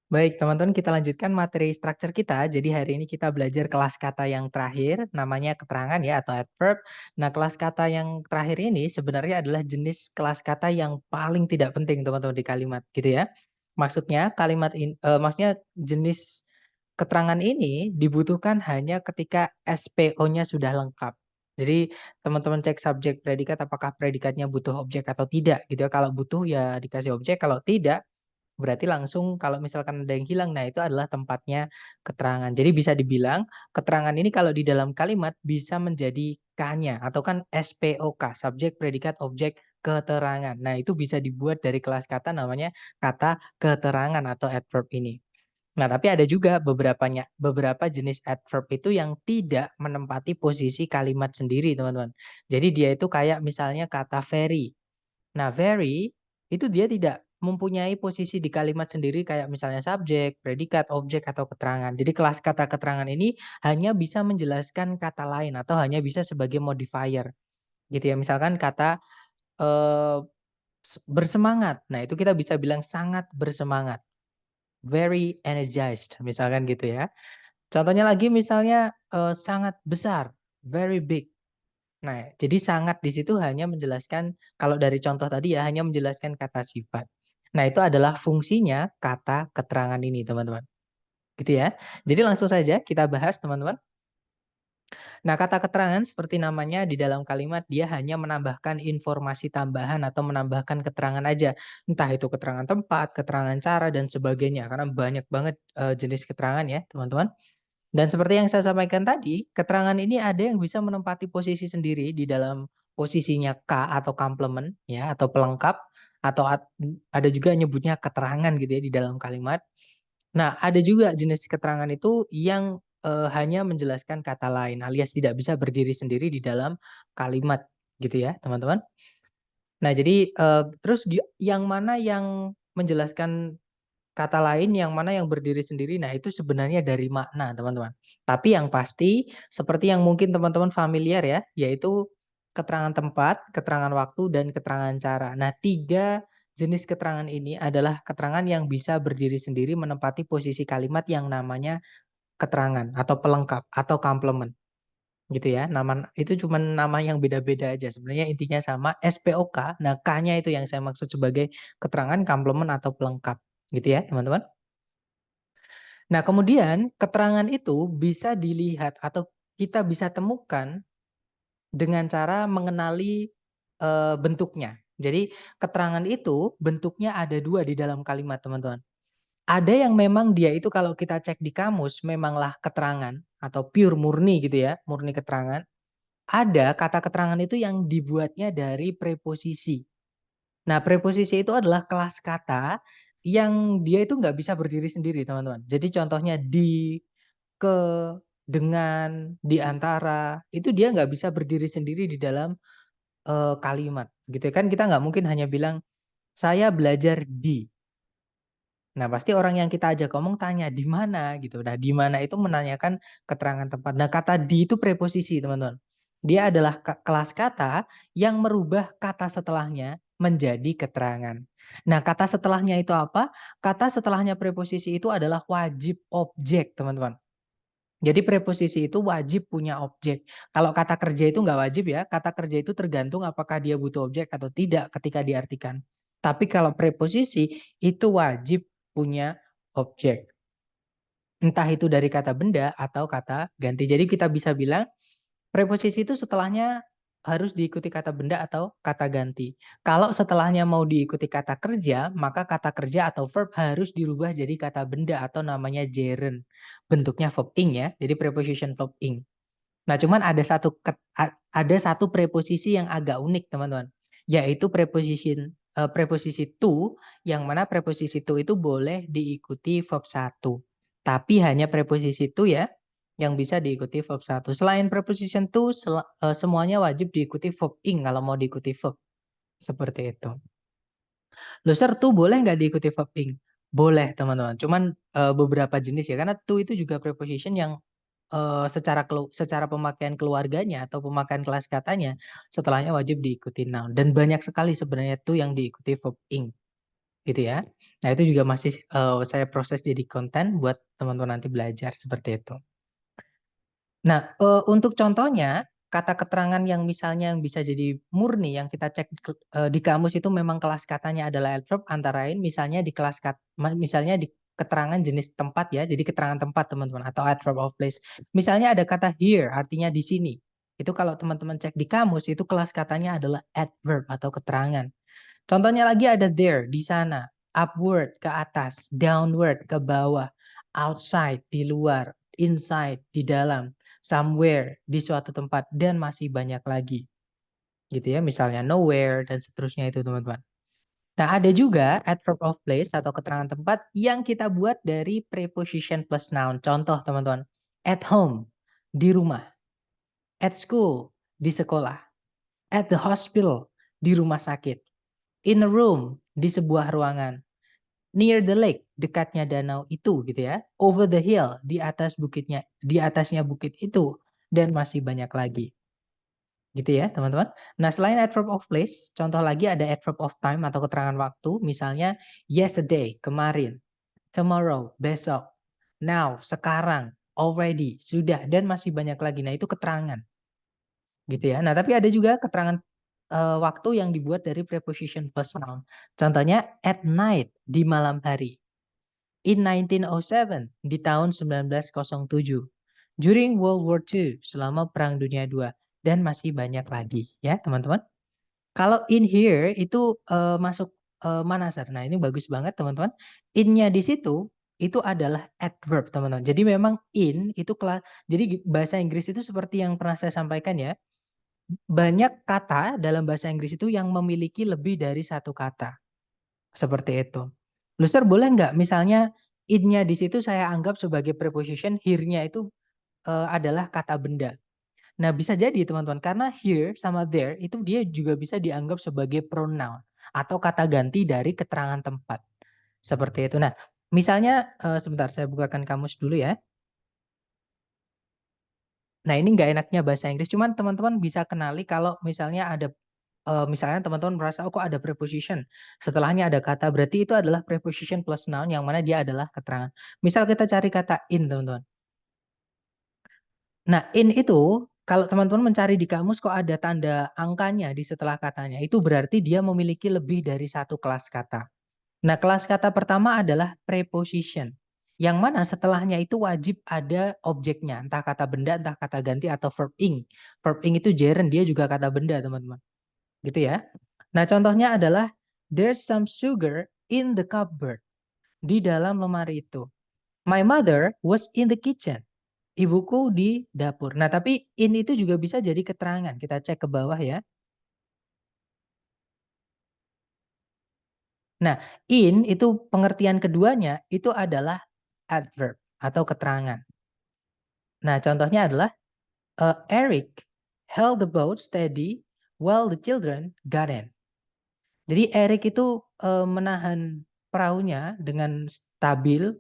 Baik, teman-teman kita lanjutkan materi structure kita. Jadi hari ini kita belajar kelas kata yang terakhir, namanya keterangan ya atau adverb. Nah, kelas kata yang terakhir ini sebenarnya adalah jenis kelas kata yang paling tidak penting teman-teman di kalimat, gitu ya. Maksudnya maksudnya jenis keterangan ini dibutuhkan hanya ketika SPO-nya sudah lengkap. Jadi teman-teman cek subjek predikat apakah predikatnya butuh objek atau tidak gitu ya. Kalau butuh ya dikasih objek, kalau tidak berarti langsung kalau misalkan ada yang hilang, nah itu adalah tempatnya keterangan. Jadi bisa dibilang keterangan ini kalau di dalam kalimat bisa menjadi K-nya atau kan SPOK, subjek, predikat, objek, keterangan. Nah, itu bisa dibuat dari kelas kata namanya kata keterangan atau adverb ini. Nah, tapi ada juga beberapa jenis adverb itu yang tidak menempati posisi kalimat sendiri, teman-teman. Jadi dia itu kayak misalnya kata very. Nah, very itu dia tidak mempunyai posisi di kalimat sendiri kayak misalnya subjek, predikat, objek, atau keterangan. Jadi kelas kata keterangan ini hanya bisa menjelaskan kata lain atau hanya bisa sebagai modifier gitu ya. Misalkan kata eh, bersemangat. Nah, itu kita bisa bilang sangat bersemangat, very energized misalkan gitu ya. Contohnya lagi misalnya sangat besar, very big. Nah, jadi sangat di situ hanya menjelaskan kalau dari contoh tadi ya hanya menjelaskan kata sifat. Nah, itu adalah fungsinya kata keterangan ini, teman-teman. Gitu ya. Jadi langsung saja kita bahas, teman-teman. Nah, kata keterangan seperti namanya di dalam kalimat dia hanya menambahkan informasi tambahan atau menambahkan keterangan aja. Entah itu keterangan tempat, keterangan cara dan sebagainya karena banyak banget jenis keterangan ya, teman-teman. Dan seperti yang saya sampaikan tadi, keterangan ini ada yang bisa menempati posisi sendiri di dalam posisinya K atau complement ya atau pelengkap atau ada juga nyebutnya keterangan gitu ya di dalam kalimat. Nah, ada juga jenis keterangan itu yang hanya menjelaskan kata lain alias tidak bisa berdiri sendiri di dalam kalimat gitu ya, teman-teman. Nah, jadi terus yang mana yang menjelaskan kata lain yang mana yang berdiri sendiri, nah itu sebenarnya dari makna teman-teman. Tapi yang pasti seperti yang mungkin teman-teman familiar ya, yaitu keterangan tempat, keterangan waktu, dan keterangan cara. Nah 3 jenis keterangan ini adalah keterangan yang bisa berdiri sendiri menempati posisi kalimat yang namanya keterangan atau pelengkap atau complement gitu ya. Nama itu cuma nama yang beda-beda aja. Sebenarnya intinya sama SPOK. Nah K-nya itu yang saya maksud sebagai keterangan complement atau pelengkap gitu ya teman-teman. Nah, kemudian keterangan itu bisa dilihat atau kita bisa temukan dengan cara mengenali bentuknya. Jadi, keterangan itu bentuknya ada 2 di dalam kalimat, teman-teman. Ada yang memang dia itu kalau kita cek di kamus memanglah keterangan atau pure murni gitu ya, murni keterangan. Ada kata keterangan itu yang dibuatnya dari preposisi. Nah, preposisi itu adalah kelas kata yang dia itu nggak bisa berdiri sendiri, teman-teman. Jadi contohnya di, ke, dengan, di antara, itu dia nggak bisa berdiri sendiri di dalam kalimat, gitu ya. Kan kita nggak mungkin hanya bilang, "Saya belajar di." Nah, pasti orang yang kita ajak ngomong tanya, "Di mana?" Gitu. Nah, di mana itu menanyakan keterangan tempat. Nah, kata di itu preposisi, teman-teman. Dia adalah kelas kata yang merubah kata setelahnya menjadi keterangan. Nah, kata setelahnya itu apa? Kata setelahnya preposisi itu adalah wajib objek, teman-teman. Jadi preposisi itu wajib punya objek. Kalau kata kerja itu nggak wajib ya. Kata kerja itu tergantung apakah dia butuh objek atau tidak ketika diartikan. Tapi kalau preposisi itu wajib punya objek. Entah itu dari kata benda atau kata ganti. Jadi kita bisa bilang preposisi itu setelahnya harus diikuti kata benda atau kata ganti. Kalau setelahnya mau diikuti kata kerja, maka kata kerja atau verb harus dirubah jadi kata benda atau namanya gerund. Bentuknya verb ing ya. Jadi preposition verb ing. Nah, cuman ada satu preposisi yang agak unik, teman-teman. Yaitu preposisi to yang mana preposisi to itu boleh diikuti verb satu. Tapi hanya preposisi to ya yang bisa diikuti verb satu. Selain preposition to semuanya wajib diikuti verb ing kalau mau diikuti verb. Seperti itu. Loser to boleh nggak diikuti verb ing? Boleh, teman-teman. Cuman beberapa jenis ya karena to itu juga preposition yang secara pemakaian keluarganya atau pemakaian kelas katanya, setelahnya wajib diikuti noun dan banyak sekali sebenarnya tuh yang diikuti verb ing. gitu ya. Nah, itu juga masih, saya proses jadi konten buat teman-teman nanti belajar, seperti itu. Nah, untuk contohnya, kata keterangan yang misalnya yang bisa jadi murni yang kita cek di kamus itu memang kelas katanya adalah adverb, antara lain misalnya di misalnya di keterangan jenis tempat ya, jadi keterangan tempat teman-teman atau adverb of place. Misalnya ada kata here, artinya di sini. Itu kalau teman-teman cek di kamus itu kelas katanya adalah adverb atau keterangan. Contohnya lagi ada there, di sana, upward, ke atas, downward, ke bawah, outside, di luar, inside, di dalam, somewhere, di suatu tempat, dan masih banyak lagi. Gitu ya, misalnya nowhere, dan seterusnya itu teman-teman. Nah, ada juga adverb of place atau keterangan tempat yang kita buat dari preposition plus noun. Contoh teman-teman, at home, di rumah, at school, di sekolah, at the hospital, di rumah sakit, in a room, di sebuah ruangan, near the lake, dekatnya danau itu gitu ya. Over the hill, di atas bukitnya, di atasnya bukit itu, dan masih banyak lagi. Gitu ya, teman-teman. Nah, selain adverb of place, contoh lagi ada adverb of time atau keterangan waktu, misalnya yesterday, kemarin, tomorrow, besok, now, sekarang, already, sudah, dan masih banyak lagi. Nah, itu keterangan. Gitu ya. Nah, tapi ada juga keterangan waktu yang dibuat dari preposition plus noun. Contohnya at night, di malam hari. In 1907, di tahun 1907. During World War II, selama Perang Dunia II. Dan masih banyak lagi ya teman-teman. Kalau in here itu masuk mana Sar? Nah ini bagus banget teman-teman. In-nya di situ itu adalah adverb teman-teman. Jadi memang in itu kelas. Jadi bahasa Inggris itu seperti yang pernah saya sampaikan ya. Banyak kata dalam bahasa Inggris itu yang memiliki lebih dari satu kata. Seperti itu. Luster boleh nggak misalnya in-nya di situ saya anggap sebagai preposition, here-nya itu adalah kata benda. Nah, bisa jadi teman-teman karena here sama there itu dia juga bisa dianggap sebagai pronoun atau kata ganti dari keterangan tempat. Seperti itu. Nah, misalnya sebentar saya bukakan kamus dulu ya. Nah, ini nggak enaknya bahasa Inggris, cuman teman-teman bisa kenali kalau misalnya ada misalnya teman-teman merasa, oh kok ada preposition, setelahnya ada kata, berarti itu adalah preposition plus noun yang mana dia adalah keterangan. Misal kita cari kata in, teman-teman. Nah, in itu kalau teman-teman mencari di kamus kok ada tanda angkanya di setelah katanya, itu berarti dia memiliki lebih dari satu kelas kata. Nah, kelas kata pertama adalah preposition. Yang mana setelahnya itu wajib ada objeknya, entah kata benda, entah kata ganti, atau verb ing. Verb ing itu gerund, dia juga kata benda, teman-teman. Gitu ya. Nah, contohnya adalah there's some sugar in the cupboard. Di dalam lemari itu. My mother was in the kitchen. Ibuku di dapur. Nah, tapi in itu juga bisa jadi keterangan. Kita cek ke bawah ya. Nah, in itu pengertian keduanya itu adalah adverb atau keterangan. Nah, contohnya adalah Eric held the boat steady while the children got in. Jadi Eric itu menahan perahunya dengan stabil,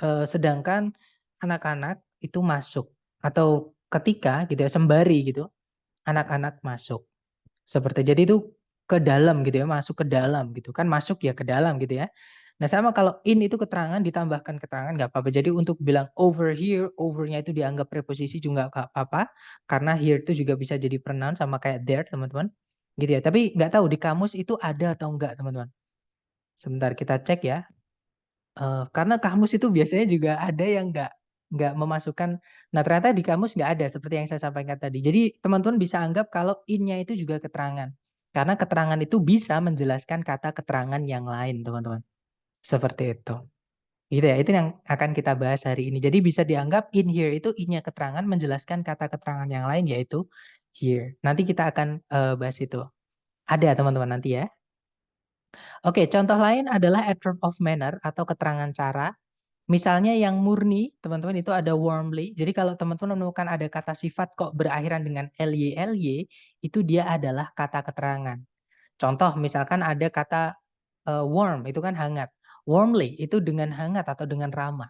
sedangkan anak-anak itu masuk atau ketika gitu ya sembari gitu anak-anak masuk. Seperti jadi itu ke dalam gitu ya, masuk ke dalam gitu kan, masuk ya ke dalam gitu ya. Nah sama kalau in itu keterangan ditambahkan keterangan nggak apa-apa. Jadi untuk bilang over here, overnya itu dianggap preposisi juga nggak apa-apa. Karena here itu juga bisa jadi pronoun sama kayak there teman-teman. Gitu ya. Tapi nggak tahu di kamus itu ada atau enggak teman-teman. Sebentar kita cek ya. Karena kamus itu biasanya juga ada yang nggak memasukkan. Nah ternyata di kamus nggak ada seperti yang saya sampaikan tadi. Jadi teman-teman bisa anggap kalau in-nya itu juga keterangan. Karena keterangan itu bisa menjelaskan kata keterangan yang lain teman-teman. Seperti itu. Gitu ya, itu yang akan kita bahas hari ini. Jadi bisa dianggap in here itu in-nya keterangan menjelaskan kata keterangan yang lain yaitu here. Nanti kita akan bahas itu. Ada teman-teman nanti ya. Oke, contoh lain adalah adverb of manner atau keterangan cara. Misalnya yang murni, teman-teman itu ada warmly. Jadi kalau teman-teman menemukan ada kata sifat kok berakhiran dengan ly, itu dia adalah kata keterangan. Contoh misalkan ada kata warm, itu kan hangat. Warmly itu dengan hangat atau dengan ramah.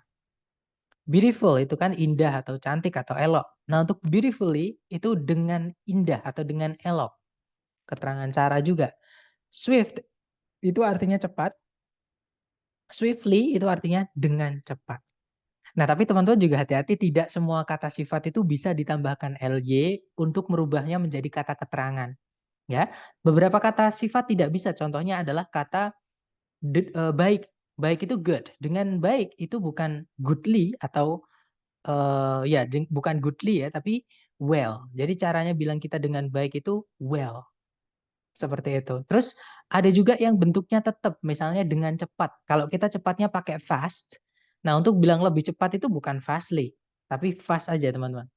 Beautiful itu kan indah atau cantik atau elok. Nah untuk beautifully itu dengan indah atau dengan elok. Keterangan cara juga. Swift itu artinya cepat. Swiftly itu artinya dengan cepat. Nah, tapi teman-teman juga hati-hati, tidak semua kata sifat itu bisa ditambahkan ly untuk merubahnya menjadi kata keterangan. Ya, beberapa kata sifat tidak bisa. Contohnya adalah kata baik. Baik itu good. Dengan baik itu bukan goodly atau ya bukan goodly ya, tapi well. Jadi caranya bilang kita dengan baik itu well. Seperti itu. Terus ada juga yang bentuknya tetap, misalnya dengan cepat. Kalau kita cepatnya pakai fast, nah untuk bilang lebih cepat itu bukan fastly, tapi fast aja teman-teman.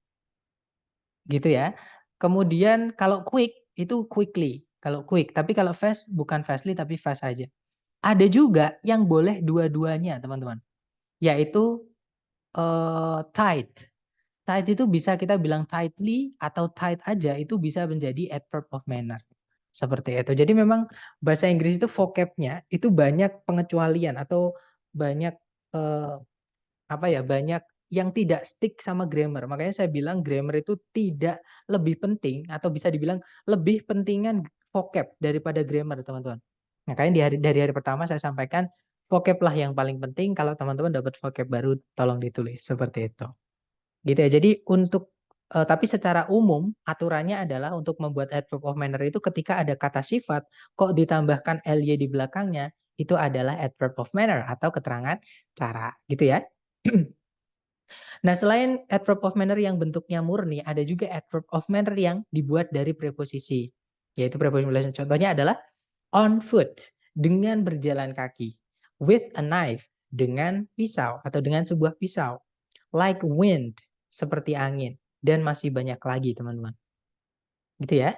Gitu ya. Kemudian kalau quick itu quickly, kalau quick. Tapi kalau fast bukan fastly tapi fast aja. Ada juga yang boleh dua-duanya teman-teman, yaitu tight. Tight itu bisa kita bilang tightly atau tight aja, itu bisa menjadi adverb of manner. Seperti itu. Jadi memang bahasa Inggris itu vocabnya itu banyak pengecualian atau banyak apa ya, banyak yang tidak stick sama grammar. Makanya saya bilang grammar itu tidak lebih penting atau bisa dibilang lebih pentingan vocab daripada grammar, teman-teman. Makanya dari hari pertama saya sampaikan vocab lah yang paling penting. Kalau teman-teman dapat vocab baru tolong ditulis seperti itu. Gitu ya. Jadi untuk tapi secara umum aturannya adalah untuk membuat adverb of manner itu ketika ada kata sifat kok ditambahkan ly di belakangnya, itu adalah adverb of manner atau keterangan cara, gitu ya. Nah, selain adverb of manner yang bentuknya murni, ada juga adverb of manner yang dibuat dari preposisi. Yaitu preposition. Contohnya adalah on foot, dengan berjalan kaki. With a knife, dengan pisau atau dengan sebuah pisau. Like wind, seperti angin. Dan masih banyak lagi, teman-teman. Gitu ya.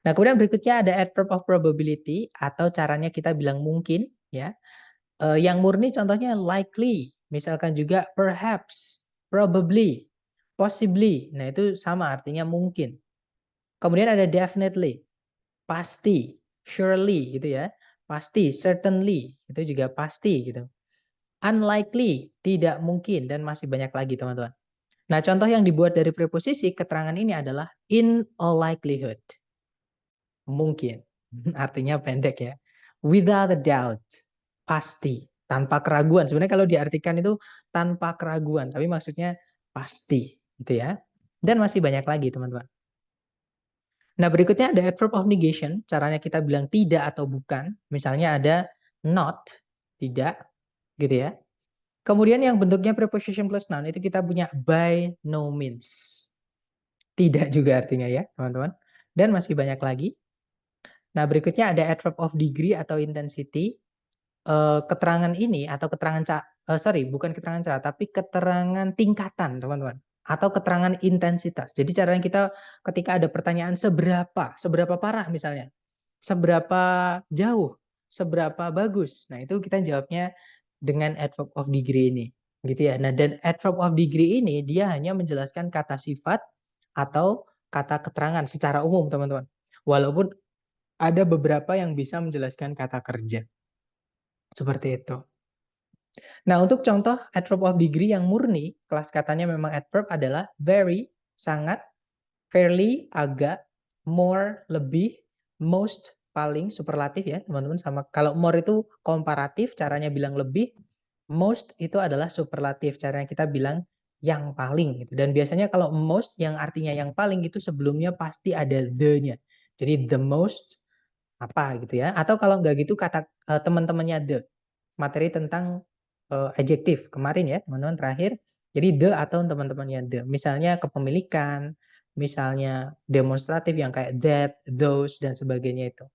Nah, kemudian berikutnya ada adverb of probability atau caranya kita bilang mungkin, ya. Yang murni contohnya likely, misalkan juga perhaps, probably, possibly. Nah, itu sama artinya mungkin. Kemudian ada definitely, pasti, surely gitu ya. Pasti, certainly, itu juga pasti gitu. Unlikely, tidak mungkin, dan masih banyak lagi teman-teman. Nah, contoh yang dibuat dari preposisi keterangan ini adalah in all likelihood. Mungkin. Artinya pendek ya. Without a doubt. Pasti. Tanpa keraguan. Sebenarnya kalau diartikan itu tanpa keraguan. Tapi maksudnya pasti. Gitu ya. Dan masih banyak lagi teman-teman. Nah, berikutnya ada adverb of negation. Caranya kita bilang tidak atau bukan. Misalnya ada not. Tidak. Gitu ya. Kemudian yang bentuknya preposition plus noun itu kita punya by no means. Tidak juga artinya ya teman-teman. Dan masih banyak lagi. Nah, berikutnya ada adverb of degree atau intensity. Keterangan ini atau keterangan bukan keterangan cara, tapi keterangan tingkatan, teman-teman. Atau keterangan intensitas. Jadi caranya kita ketika ada pertanyaan seberapa parah misalnya, seberapa jauh, seberapa bagus. Nah, itu kita jawabnya dengan adverb of degree ini. Gitu ya. Nah, dan adverb of degree ini dia hanya menjelaskan kata sifat atau kata keterangan secara umum, teman-teman. Walaupun ada beberapa yang bisa menjelaskan kata kerja. Seperti itu. Nah, untuk contoh adverb of degree yang murni, kelas katanya memang adverb adalah very, sangat, fairly, agak, more, lebih, most, paling, superlatif ya teman-teman. Sama kalau more itu komparatif, caranya bilang lebih, most itu adalah superlatif, caranya kita bilang yang paling gitu. Dan biasanya kalau most yang artinya yang paling itu sebelumnya pasti ada the-nya. Jadi the most apa gitu ya. Atau kalau nggak gitu kata teman-temannya the. Materi tentang adjektif kemarin ya teman-teman terakhir. Jadi the atau teman-temannya the. Misalnya kepemilikan, misalnya demonstratif yang kayak that, those, dan sebagainya itu.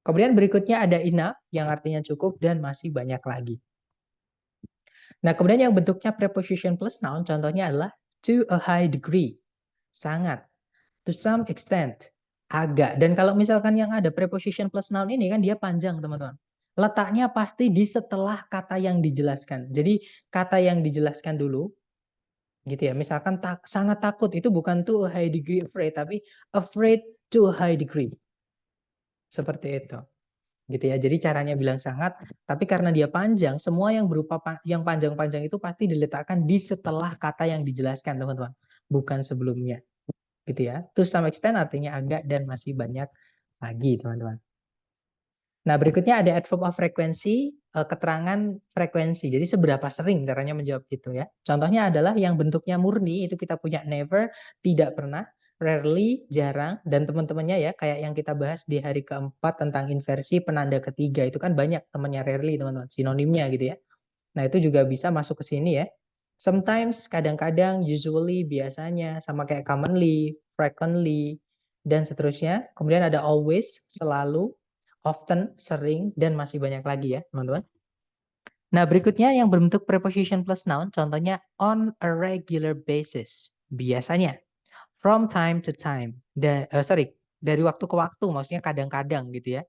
Kemudian berikutnya ada enough yang artinya cukup dan masih banyak lagi. Nah, kemudian yang bentuknya preposition plus noun contohnya adalah to a high degree. Sangat. To some extent. Agak. Dan kalau misalkan yang ada preposition plus noun ini kan dia panjang, teman-teman. Letaknya pasti di setelah kata yang dijelaskan. Jadi kata yang dijelaskan dulu, gitu ya. Misalkan sangat takut itu bukan to a high degree afraid, tapi afraid to a high degree. Seperti itu. Gitu ya. Jadi caranya bilang sangat, tapi karena dia panjang, semua yang berupa yang panjang-panjang itu pasti diletakkan di setelah kata yang dijelaskan, teman-teman. Bukan sebelumnya. Gitu ya. To some extent artinya agak dan masih banyak lagi, teman-teman. Nah, berikutnya ada adverb of frequency, keterangan frekuensi. Jadi seberapa sering caranya menjawab gitu ya. Contohnya adalah yang bentuknya murni itu kita punya never, tidak pernah, rarely, jarang, dan teman-temannya ya kayak yang kita bahas di hari keempat tentang inversi penanda ketiga itu kan banyak temannya rarely teman-teman, sinonimnya gitu ya. Nah, itu juga bisa masuk ke sini ya. Sometimes, kadang-kadang, usually, biasanya, sama kayak commonly, frequently, dan seterusnya. Kemudian ada always, selalu, often, sering, dan masih banyak lagi ya, teman-teman. Nah, berikutnya yang berbentuk preposition plus noun, contohnya on a regular basis. Biasanya, from time to time. Dari waktu ke waktu, maksudnya kadang-kadang gitu ya.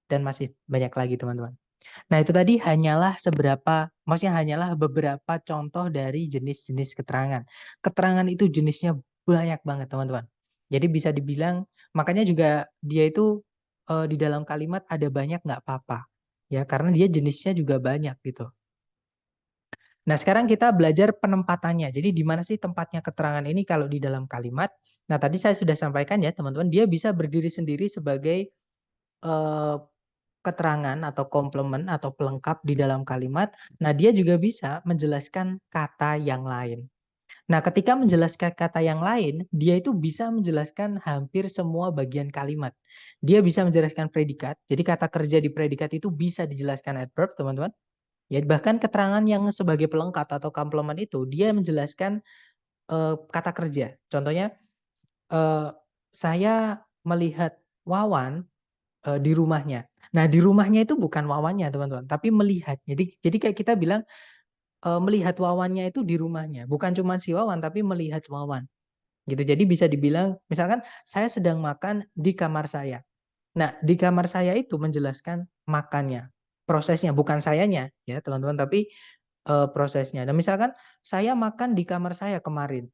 Dan masih banyak lagi, teman-teman. Nah, itu tadi maksudnya hanyalah beberapa contoh dari jenis-jenis keterangan. Keterangan itu jenisnya banyak banget, teman-teman. Jadi bisa dibilang, makanya juga dia itu di dalam kalimat ada banyak nggak apa-apa. Ya, karena dia jenisnya juga banyak gitu. Nah, sekarang kita belajar penempatannya. Jadi di mana sih tempatnya keterangan ini kalau di dalam kalimat? Nah, tadi saya sudah sampaikan ya, teman-teman, dia bisa berdiri sendiri sebagai eh, keterangan atau komplement atau pelengkap di dalam kalimat. Nah, dia juga bisa menjelaskan kata yang lain. Nah, ketika menjelaskan kata yang lain, dia itu bisa menjelaskan hampir semua bagian kalimat. Dia bisa menjelaskan predikat. Jadi kata kerja di predikat itu bisa dijelaskan adverb, teman-teman. Ya, bahkan keterangan yang sebagai pelengkap atau komplement itu dia menjelaskan kata kerja. Contohnya, eh, saya melihat Wawan di rumahnya. Nah, di rumahnya itu bukan wawannya, teman-teman, tapi melihat. Jadi kayak kita bilang melihat wawannya itu di rumahnya, bukan cuma si Wawan tapi melihat Wawan. Gitu. Jadi bisa dibilang misalkan saya sedang makan di kamar saya. Nah, di kamar saya itu menjelaskan makannya, prosesnya, bukan sayanya ya, teman-teman, tapi prosesnya. Dan misalkan saya makan di kamar saya kemarin.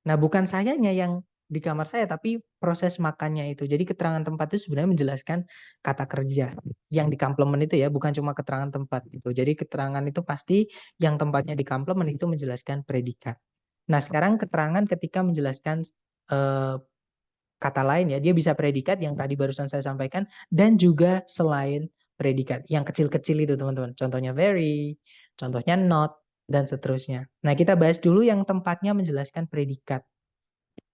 Nah, bukan sayanya yang di kamar saya, tapi proses makannya itu. Jadi keterangan tempat itu sebenarnya menjelaskan kata kerja yang di komplement itu ya, bukan cuma keterangan tempat gitu. Jadi keterangan itu pasti yang tempatnya di komplement itu menjelaskan predikat. Nah, sekarang keterangan ketika menjelaskan eh, kata lain ya, dia bisa predikat yang tadi barusan saya sampaikan dan juga selain predikat. Yang kecil-kecil itu teman-teman. Contohnya very, contohnya not, dan seterusnya. Nah, kita bahas dulu yang tempatnya menjelaskan predikat.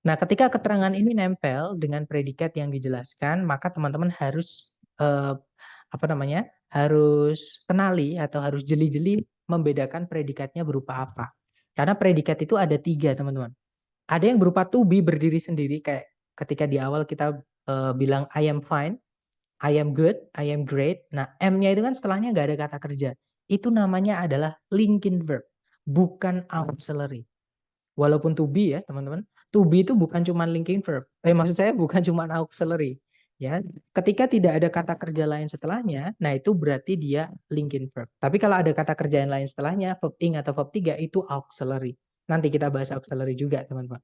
Nah, ketika keterangan ini nempel dengan predikat yang dijelaskan, maka teman-teman harus apa namanya? Harus kenali atau harus jeli-jeli membedakan predikatnya berupa apa. Karena predikat itu ada 3, teman-teman. Ada yang berupa to be berdiri sendiri kayak ketika di awal kita bilang I am fine, I am good, I am great. Nah, M-nya itu kan setelahnya nggak ada kata kerja. Itu namanya adalah linking verb, bukan auxiliary. Walaupun to be ya, teman-teman. To be itu bukan cuma linking verb. Maksud saya bukan cuma auxiliary. Ya, ketika tidak ada kata kerja lain setelahnya, nah itu berarti dia linking verb. Tapi kalau ada kata kerja yang lain setelahnya, verb ing atau verb 3 itu auxiliary. Nanti kita bahas auxiliary juga, teman-teman.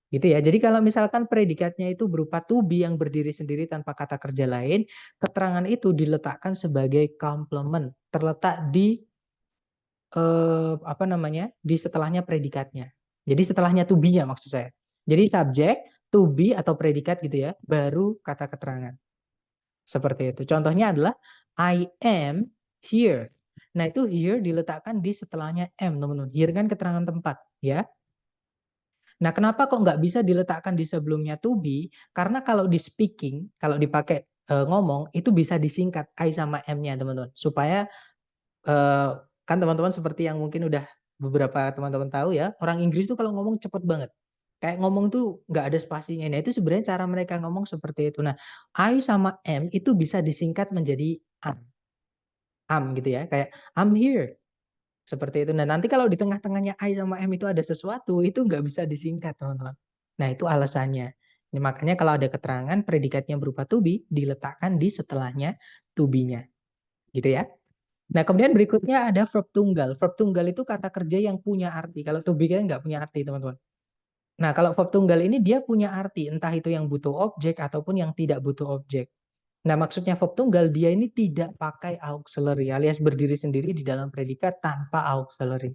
Gitu ya. Jadi kalau misalkan predikatnya itu berupa to be yang berdiri sendiri tanpa kata kerja lain, keterangan itu diletakkan sebagai complement, terletak di apa namanya? Di setelahnya predikatnya. Jadi setelahnya to be-nya maksud saya. Jadi subjek, to be atau predikat gitu ya, baru kata keterangan. Seperti itu. Contohnya adalah I am here. Nah, itu here diletakkan di setelahnya am, teman-teman. Here kan keterangan tempat, ya. Nah, kenapa kok nggak bisa diletakkan di sebelumnya to be? Karena kalau di speaking, kalau dipakai ngomong, itu bisa disingkat I sama M-nya, teman-teman. Supaya kan teman-teman seperti yang mungkin udah beberapa teman-teman tahu ya, orang Inggris tuh kalau ngomong cepet banget. Kayak ngomong tuh nggak ada spasinya. Nah, itu sebenarnya cara mereka ngomong seperti itu. Nah, I sama M itu bisa disingkat menjadi am gitu ya. Kayak I'm here. Seperti itu. Nah, nanti kalau di tengah-tengahnya I sama M itu ada sesuatu, itu nggak bisa disingkat, teman-teman. Nah, itu alasannya. Ini makanya kalau ada keterangan predikatnya berupa to be, diletakkan di setelahnya to be-nya. Gitu ya. Nah, kemudian berikutnya ada verb tunggal. Verb tunggal itu kata kerja yang punya arti. Kalau to be kan nggak punya arti, teman-teman. Nah, kalau verb tunggal ini dia punya arti, entah itu yang butuh objek ataupun yang tidak butuh objek. Nah, maksudnya verb tunggal dia ini tidak pakai auxiliary alias berdiri sendiri di dalam predikat tanpa auxiliary.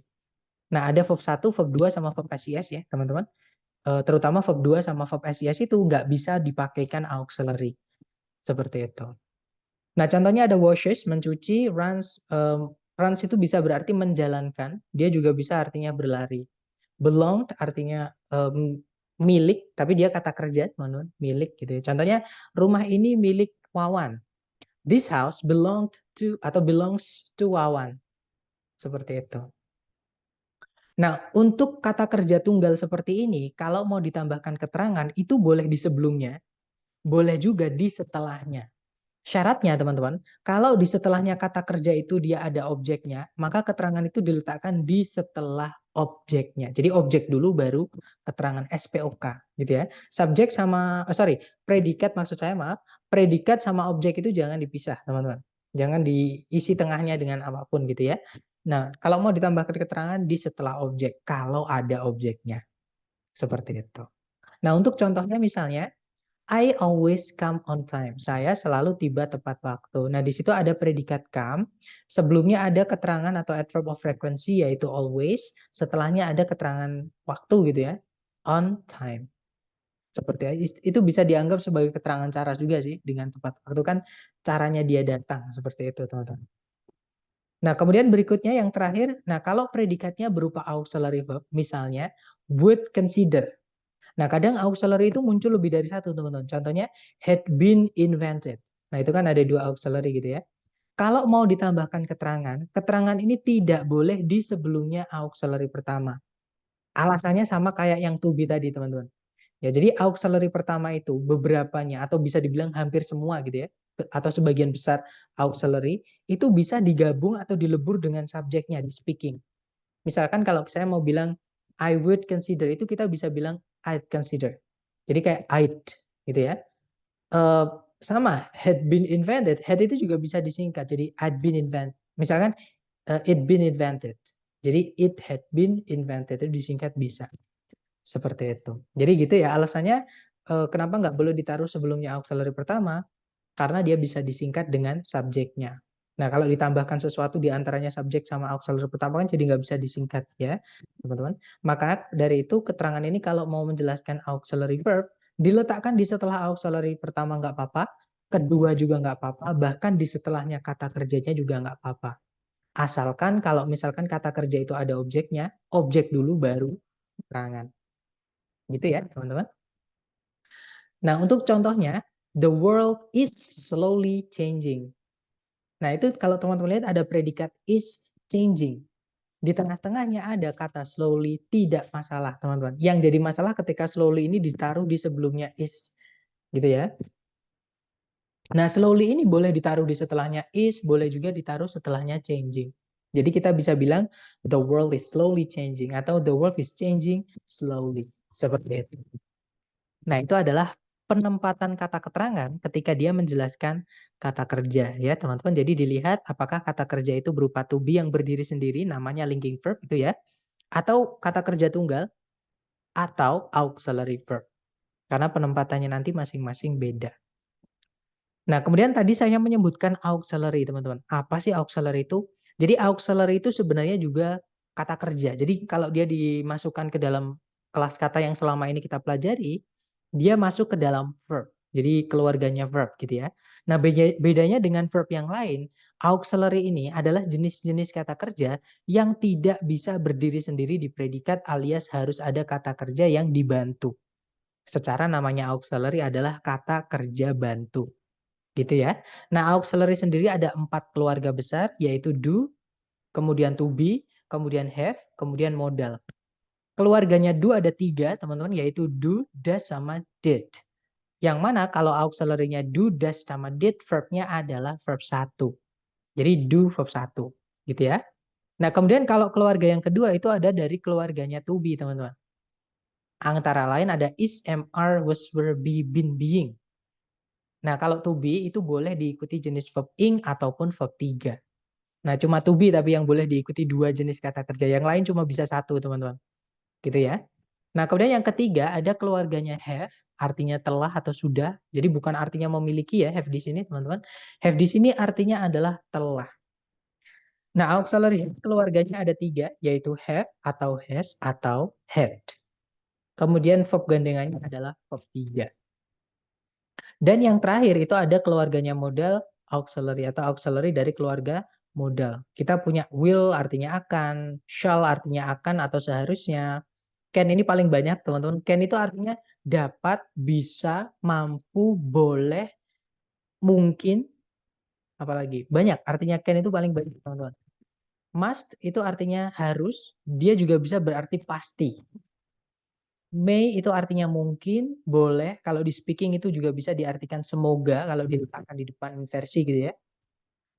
Nah, ada verb 1, verb 2 sama verb SIS ya, teman-teman. Terutama verb 2 sama verb SIS itu nggak bisa dipakaikan auxiliary. Seperti itu. Nah, contohnya ada washes, mencuci, runs. Runs itu bisa berarti menjalankan. Dia juga bisa artinya berlari. Belonged artinya milik, tapi dia kata kerja, teman-teman. Milik gitu ya. Contohnya, rumah ini milik Wawan. This house belonged to atau belongs to Wawan. Seperti itu. Nah, untuk kata kerja tunggal seperti ini, kalau mau ditambahkan keterangan, itu boleh di sebelumnya, boleh juga di setelahnya. Syaratnya, teman-teman, kalau di setelahnya kata kerja itu dia ada objeknya, maka keterangan itu diletakkan di setelah objeknya. Jadi objek dulu baru keterangan SPOK, gitu ya. Subjek sama, predikat maksud saya, maaf. Predikat sama objek itu jangan dipisah, teman-teman. Jangan diisi tengahnya dengan apapun, gitu ya. Nah, kalau mau ditambahkan keterangan di setelah objek, kalau ada objeknya. Seperti itu. Nah, untuk contohnya misalnya, I always come on time. Saya selalu tiba tepat waktu. Nah, di situ ada predikat come. Sebelumnya ada keterangan atau adverb of frequency yaitu always. Setelahnya ada keterangan waktu gitu ya. On time. Seperti itu bisa dianggap sebagai keterangan cara juga sih dengan tepat waktu kan caranya dia datang seperti itu, teman-teman. Nah, kemudian berikutnya yang terakhir, nah kalau predikatnya berupa auxiliary verb, misalnya would consider. Nah, kadang auxiliary itu muncul lebih dari satu, teman-teman. Contohnya, had been invented. Nah, itu kan ada dua auxiliary gitu ya. Kalau mau ditambahkan keterangan, keterangan ini tidak boleh di sebelumnya auxiliary pertama. Alasannya sama kayak yang to be tadi, teman-teman. Ya, jadi auxiliary pertama itu beberapanya atau bisa dibilang hampir semua gitu ya, atau sebagian besar auxiliary itu bisa digabung atau dilebur dengan subjeknya di speaking. Misalkan kalau saya mau bilang I would consider itu kita bisa bilang I'd consider. Jadi kayak I'd gitu ya. Sama had been invented, had itu juga bisa disingkat jadi I'd been invented. Misalkan it been invented. Jadi it had been invented itu disingkat bisa. Seperti itu. Jadi gitu ya alasannya kenapa nggak boleh ditaruh sebelumnya auxiliary pertama karena dia bisa disingkat dengan subjeknya. Nah, kalau ditambahkan sesuatu di antaranya subjek sama auxiliary pertama kan jadi nggak bisa disingkat ya, teman-teman. Maka dari itu keterangan ini kalau mau menjelaskan auxiliary verb, diletakkan di setelah auxiliary pertama nggak apa-apa, kedua juga nggak apa-apa, bahkan di setelahnya kata kerjanya juga nggak apa-apa. Asalkan kalau misalkan kata kerja itu ada objeknya, objek dulu baru keterangan. Gitu ya, teman-teman. Nah, untuk contohnya, the world is slowly changing. Nah, itu kalau teman-teman lihat ada predikat is changing. Di tengah-tengahnya ada kata slowly, tidak masalah, teman-teman. Yang jadi masalah ketika slowly ini ditaruh di sebelumnya is. Gitu ya. Nah, slowly ini boleh ditaruh di setelahnya is, boleh juga ditaruh setelahnya changing. Jadi kita bisa bilang the world is slowly changing atau the world is changing slowly. Seperti itu. Nah, itu adalah penempatan kata keterangan ketika dia menjelaskan kata kerja ya, teman-teman. Jadi dilihat apakah kata kerja itu berupa to be yang berdiri sendiri namanya linking verb itu ya, atau kata kerja tunggal atau auxiliary verb. Karena penempatannya nanti masing-masing beda. Nah, kemudian tadi saya menyebutkan auxiliary, teman-teman. Apa sih auxiliary itu? Jadi auxiliary itu sebenarnya juga kata kerja. Jadi kalau dia dimasukkan ke dalam kelas kata yang selama ini kita pelajari, dia masuk ke dalam verb. Jadi keluarganya verb gitu ya. Nah, bedanya dengan verb yang lain, auxiliary ini adalah jenis-jenis kata kerja yang tidak bisa berdiri sendiri di predikat alias harus ada kata kerja yang dibantu. Secara namanya auxiliary adalah kata kerja bantu. Gitu ya. Nah, auxiliary sendiri ada 4 keluarga besar, yaitu do, kemudian to be, kemudian have, kemudian modal. Keluarganya do ada 3, teman-teman, yaitu do, does, sama did. Yang mana kalau auxiliary-nya do, does, sama did, verb-nya adalah verb 1. Jadi do verb 1. Gitu ya. Nah, kemudian kalau keluarga yang kedua itu ada dari keluarganya to be, teman-teman. Antara lain ada is, am, are, was, were, be, been, being. Nah, kalau to be itu boleh diikuti jenis verb ing ataupun verb 3. Nah, cuma to be tapi yang boleh diikuti 2 jenis kata kerja. Yang lain cuma bisa 1, teman-teman. Gitu ya. Nah, kemudian yang ketiga ada keluarganya have, artinya telah atau sudah. Jadi bukan artinya memiliki ya have di sini, teman-teman. Have di sini artinya adalah telah. Nah, auxiliary keluarganya ada 3, yaitu have atau has atau had. Kemudian verb gandengannya adalah verb 3. Dan yang terakhir itu ada keluarganya modal auxiliary atau auxiliary dari keluarga modal. Kita punya will artinya akan, shall artinya akan atau seharusnya. Can ini paling banyak teman-teman. Can itu artinya dapat, bisa, mampu, boleh, mungkin, apalagi banyak. Artinya can itu paling banyak teman-teman. Must itu artinya harus, dia juga bisa berarti pasti. May itu artinya mungkin, boleh. Kalau di speaking itu juga bisa diartikan semoga kalau diletakkan di depan versi gitu ya.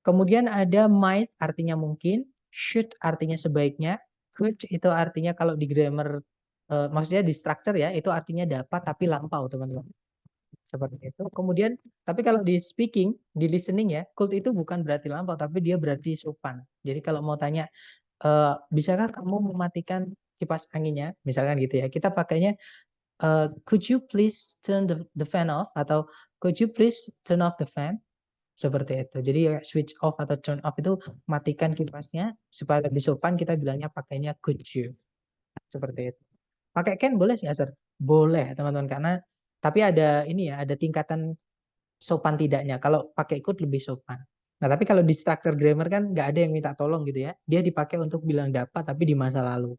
Kemudian ada might artinya mungkin, should artinya sebaiknya, could itu artinya kalau di grammar maksudnya di structure ya, itu artinya dapat tapi lampau teman-teman. Seperti itu. Kemudian tapi kalau di speaking, di listening ya, could itu bukan berarti lampau tapi dia berarti sopan. Jadi kalau mau tanya bisakah kamu mematikan kipas anginnya? Misalkan gitu ya. Kita pakainya could you please turn the fan off atau could you please turn off the fan? Seperti itu. Jadi ya switch off atau turn off itu matikan kipasnya supaya lebih sopan kita bilangnya pakainya could you. Seperti itu. Pakai can boleh sih Asar. Boleh teman-teman karena tapi ada ini ya, ada tingkatan sopan tidaknya. Kalau pakai could lebih sopan. Nah, tapi kalau di structure grammar kan nggak ada yang minta tolong gitu ya. Dia dipakai untuk bilang dapat tapi di masa lalu.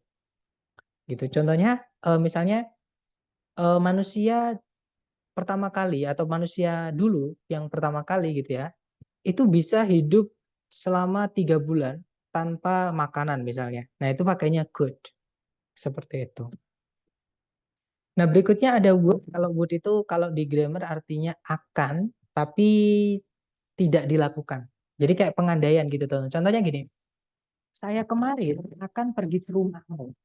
Gitu. Contohnya misalnya manusia pertama kali atau manusia dulu yang pertama kali gitu ya, itu bisa hidup selama 3 bulan tanpa makanan misalnya. Nah itu pakainya could. Seperti itu. Nah berikutnya ada would. Kalau would itu kalau di grammar artinya akan, tapi tidak dilakukan. Jadi kayak pengandaian gitu teman. Contohnya gini, saya kemarin akan pergi ke rumahmu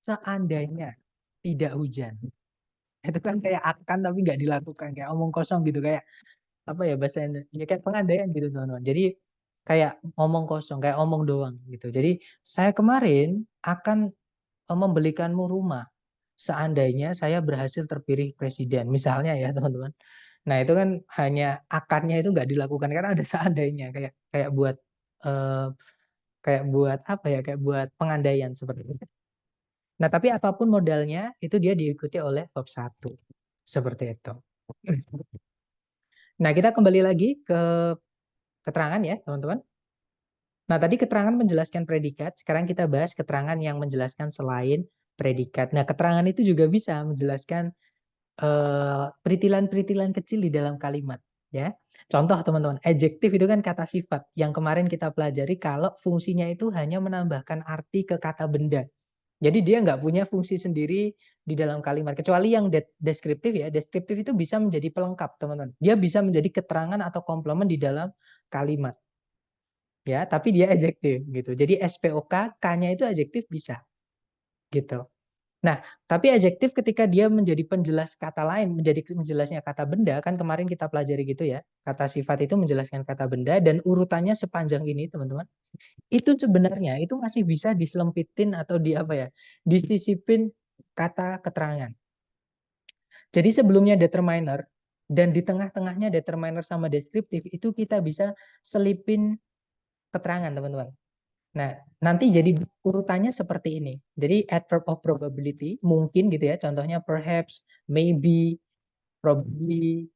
seandainya tidak hujan. Itu kan kayak akan tapi nggak dilakukan, kayak omong kosong gitu, kayak apa ya bahasa ya kayak pengandaian gitu teman-teman. Jadi kayak omong kosong, kayak omong doang gitu. Jadi saya kemarin akan membelikanmu rumah seandainya saya berhasil terpilih presiden, misalnya ya teman-teman. Nah itu kan hanya akannya itu nggak dilakukan karena ada seandainya, kayak kayak buat eh, kayak buat apa ya, kayak buat pengandaian seperti itu. Nah tapi apapun modalnya itu dia diikuti oleh bab 1 seperti itu. Nah kita kembali lagi ke keterangan ya teman-teman. Nah, tadi keterangan menjelaskan predikat, sekarang kita bahas keterangan yang menjelaskan selain predikat. Nah, keterangan itu juga bisa menjelaskan peritilan-peritilan kecil di dalam kalimat, ya. Contoh teman-teman, adjektif itu kan kata sifat yang kemarin kita pelajari kalau fungsinya itu hanya menambahkan arti ke kata benda. Jadi dia nggak punya fungsi sendiri di dalam kalimat, kecuali yang deskriptif ya. Deskriptif itu bisa menjadi pelengkap, teman-teman. Dia bisa menjadi keterangan atau komplement di dalam kalimat. Ya, tapi dia adjektif gitu. Jadi SPOK, K-nya itu adjektif bisa gitu. Nah, tapi adjektif ketika dia menjadi penjelas kata lain, menjadi menjelasnya kata benda, kan kemarin kita pelajari gitu ya. Kata sifat itu menjelaskan kata benda dan urutannya sepanjang ini, teman-teman. Itu sebenarnya itu masih bisa diselempitin atau di apa ya? Disisipin kata keterangan. Jadi sebelumnya determiner dan di tengah-tengahnya determiner sama deskriptif itu kita bisa selipin keterangan, teman-teman. Nah, nanti jadi urutannya seperti ini. Jadi adverb of probability mungkin gitu ya. Contohnya perhaps, maybe, probably,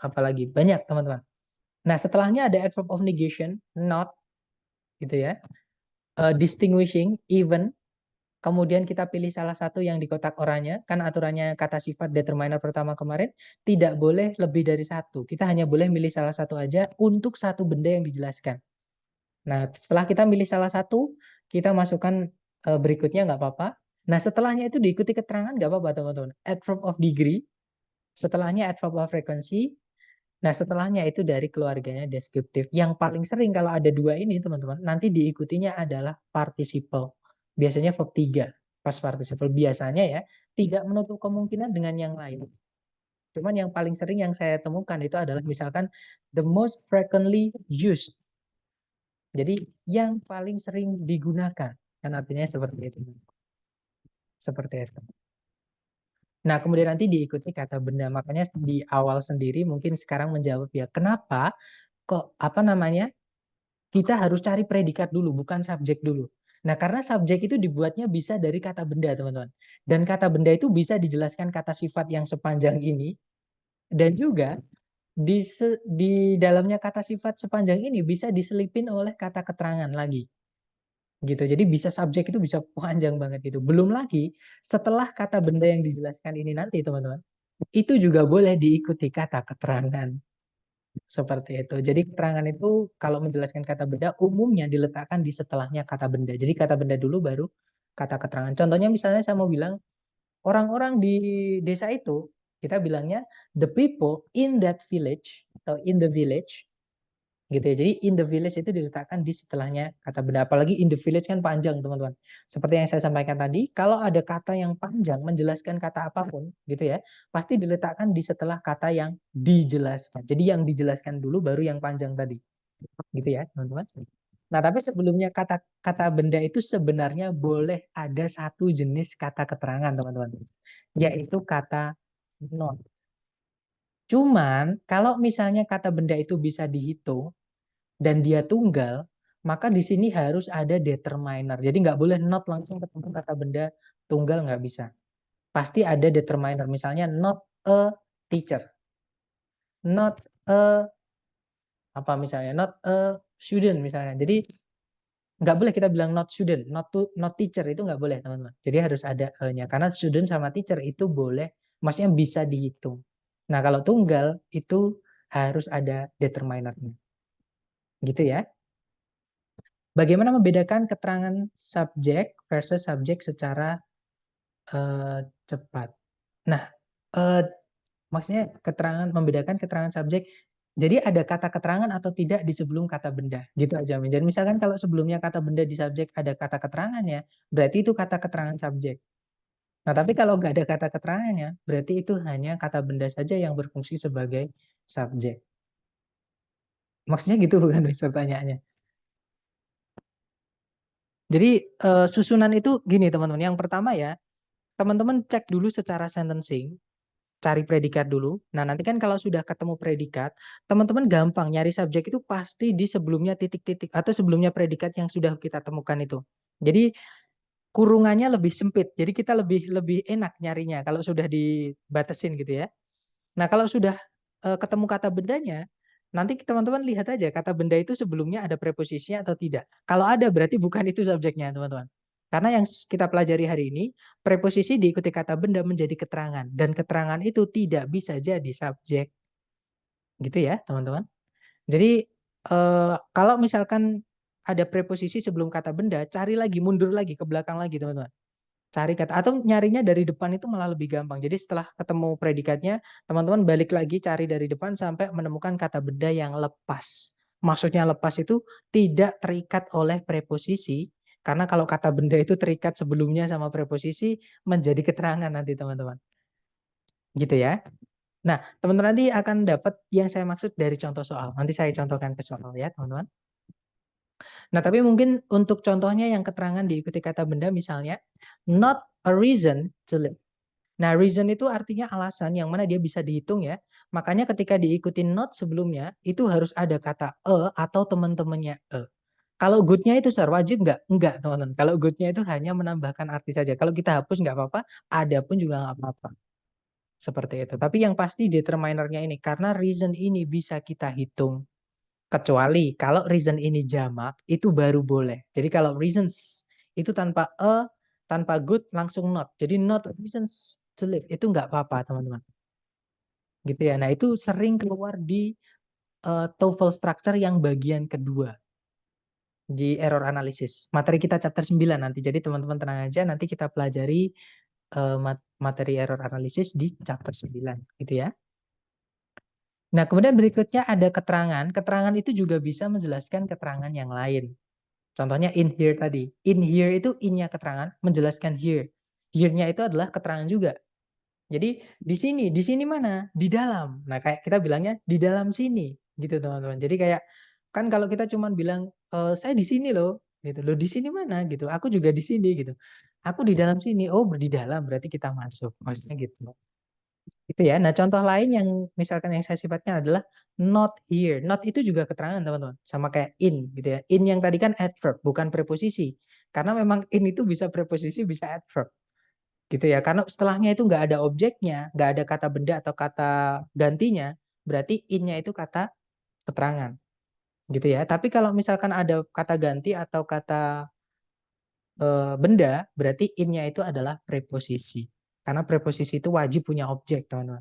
apalagi banyak teman-teman. Nah, setelahnya ada adverb of negation, not gitu ya. Distinguishing, even. Kemudian kita pilih salah satu yang di kotak oranye. Kan aturannya kata sifat determiner pertama kemarin tidak boleh lebih dari satu. Kita hanya boleh milih salah satu aja untuk satu benda yang dijelaskan. Nah, setelah kita milih salah satu, kita masukkan berikutnya nggak apa-apa. Nah, setelahnya itu diikuti keterangan nggak apa-apa, teman-teman. Adverb of degree, setelahnya adverb of frequency. Nah, setelahnya itu dari keluarganya deskriptif. Yang paling sering kalau ada dua ini, teman-teman, nanti diikutinya adalah participle. Biasanya verb 3, past participle. Biasanya ya, tidak menutup kemungkinan dengan yang lain. Cuman yang paling sering yang saya temukan itu adalah misalkan the most frequently used. Jadi yang paling sering digunakan, kan artinya seperti itu. Seperti itu. Nah, kemudian nanti diikuti kata benda. Makanya di awal sendiri mungkin sekarang menjawab ya, kenapa kok apa namanya? Kita harus cari predikat dulu, bukan subjek dulu. Nah, karena subjek itu dibuatnya bisa dari kata benda, teman-teman. Dan kata benda itu bisa dijelaskan kata sifat yang sepanjang ini dan juga di dalamnya kata sifat sepanjang ini bisa diselipin oleh kata keterangan lagi. Gitu. Jadi bisa subjek itu bisa panjang banget gitu. Belum lagi setelah kata benda yang dijelaskan ini nanti teman-teman, itu juga boleh diikuti kata keterangan. Seperti itu. Jadi keterangan itu kalau menjelaskan kata benda umumnya diletakkan di setelahnya kata benda. Jadi kata benda dulu baru kata keterangan. Contohnya misalnya saya mau bilang orang-orang di desa itu, kita bilangnya the people in that village atau in the village gitu ya. Jadi in the village itu diletakkan di setelahnya kata benda. Apalagi in the village kan panjang, teman-teman. Seperti yang saya sampaikan tadi, kalau ada kata yang panjang menjelaskan kata apapun gitu ya, pasti diletakkan di setelah kata yang dijelaskan. Jadi yang dijelaskan dulu baru yang panjang tadi. Gitu ya, teman-teman. Nah, tapi sebelumnya kata kata benda itu sebenarnya boleh ada satu jenis kata keterangan, teman-teman. Yaitu kata not. Cuman kalau misalnya kata benda itu bisa dihitung dan dia tunggal, maka di sini harus ada determiner. Jadi nggak boleh not langsung ketemu kata benda tunggal, nggak bisa. Pasti ada determiner. Misalnya not a teacher, not a apa misalnya, not a student misalnya. Jadi nggak boleh kita bilang not student, not teacher itu nggak boleh teman-teman. Jadi harus ada e-nya karena student sama teacher itu boleh, maksudnya bisa dihitung. Nah kalau tunggal itu harus ada determinernya. Gitu ya. Bagaimana membedakan keterangan subjek versus subjek secara cepat? Nah, eh, maksudnya membedakan keterangan subjek. Jadi ada kata keterangan atau tidak di sebelum kata benda, gitu aja. Jadi misalkan kalau sebelumnya kata benda di subjek ada kata keterangannya, berarti itu kata keterangan subjek. Nah, tapi kalau nggak ada kata keterangannya, berarti itu hanya kata benda saja yang berfungsi sebagai subjek. Maksudnya gitu bukan pertanyaannya. Jadi susunan itu gini teman-teman. Yang pertama ya, teman-teman cek dulu secara sentencing, cari predikat dulu. Nah, nanti kan kalau sudah ketemu predikat, teman-teman gampang nyari subjek itu pasti di sebelumnya titik-titik atau sebelumnya predikat yang sudah kita temukan itu. Jadi kurungannya lebih sempit. Jadi kita lebih lebih enak nyarinya kalau sudah dibatasin gitu ya. Nah, kalau sudah ketemu kata bendanya, nanti teman-teman lihat aja kata benda itu sebelumnya ada preposisinya atau tidak. Kalau ada berarti bukan itu subjeknya, teman-teman. Karena yang kita pelajari hari ini, preposisi diikuti kata benda menjadi keterangan dan keterangan itu tidak bisa jadi subjek. Gitu ya, teman-teman. Jadi kalau misalkan ada preposisi sebelum kata benda, cari lagi, mundur lagi ke belakang lagi, teman-teman. Cari kata atau nyarinya dari depan itu malah lebih gampang. Jadi setelah ketemu predikatnya, teman-teman balik lagi cari dari depan sampai menemukan kata benda yang lepas. Maksudnya lepas itu tidak terikat oleh preposisi, karena kalau kata benda itu terikat sebelumnya sama preposisi menjadi keterangan nanti teman-teman. Gitu ya. Nah, teman-teman nanti akan dapat yang saya maksud dari contoh soal. Nanti saya contohkan ke soal ya, teman-teman. Nah, tapi mungkin untuk contohnya yang keterangan diikuti kata benda misalnya not a reason to live. Nah, reason itu artinya alasan yang mana dia bisa dihitung ya. Makanya ketika diikuti not sebelumnya, itu harus ada kata atau teman-temannya e. Kalau good-nya itu sir, wajib nggak? Enggak, teman-teman. Kalau good-nya itu hanya menambahkan arti saja. Kalau kita hapus nggak apa-apa, ada pun juga nggak apa-apa. Seperti itu. Tapi yang pasti determinernya ini, karena reason ini bisa kita hitung. Kecuali kalau reason ini jamak, itu baru boleh. Jadi kalau reasons itu tanpa tanpa good, langsung not. Jadi not reasons to live. Itu nggak apa-apa, teman-teman. Gitu ya. Nah, itu sering keluar di TOEFL structure yang bagian kedua. Di error analysis. Materi kita chapter 9 nanti. Jadi teman-teman tenang aja, nanti kita pelajari materi error analysis di chapter 9. Gitu ya. Nah, kemudian berikutnya ada keterangan. Keterangan itu juga bisa menjelaskan keterangan yang lain. Contohnya in here tadi. In here itu in-nya keterangan menjelaskan here. Here-nya itu adalah keterangan juga. Jadi di sini mana? Di dalam. Nah, kayak kita bilangnya di dalam sini, gitu teman-teman. Jadi kayak kan kalau kita cuma bilang saya di sini loh, gitu. Loh di sini mana gitu. Aku juga di sini gitu. Aku di dalam sini. Oh, di dalam berarti kita masuk. Maksudnya gitu. Itu ya. Nah, contoh lain yang misalkan yang saya sifatkan adalah not here. Not itu juga keterangan, teman-teman. Sama kayak in gitu ya. In yang tadi kan adverb, bukan preposisi. Karena memang in itu bisa preposisi, bisa adverb. Gitu ya. Karena setelahnya itu nggak ada objeknya, nggak ada kata benda atau kata gantinya, berarti in-nya itu kata keterangan, gitu ya. Tapi kalau misalkan ada kata ganti atau kata benda, berarti in-nya itu adalah preposisi. Karena preposisi itu wajib punya objek, teman-teman.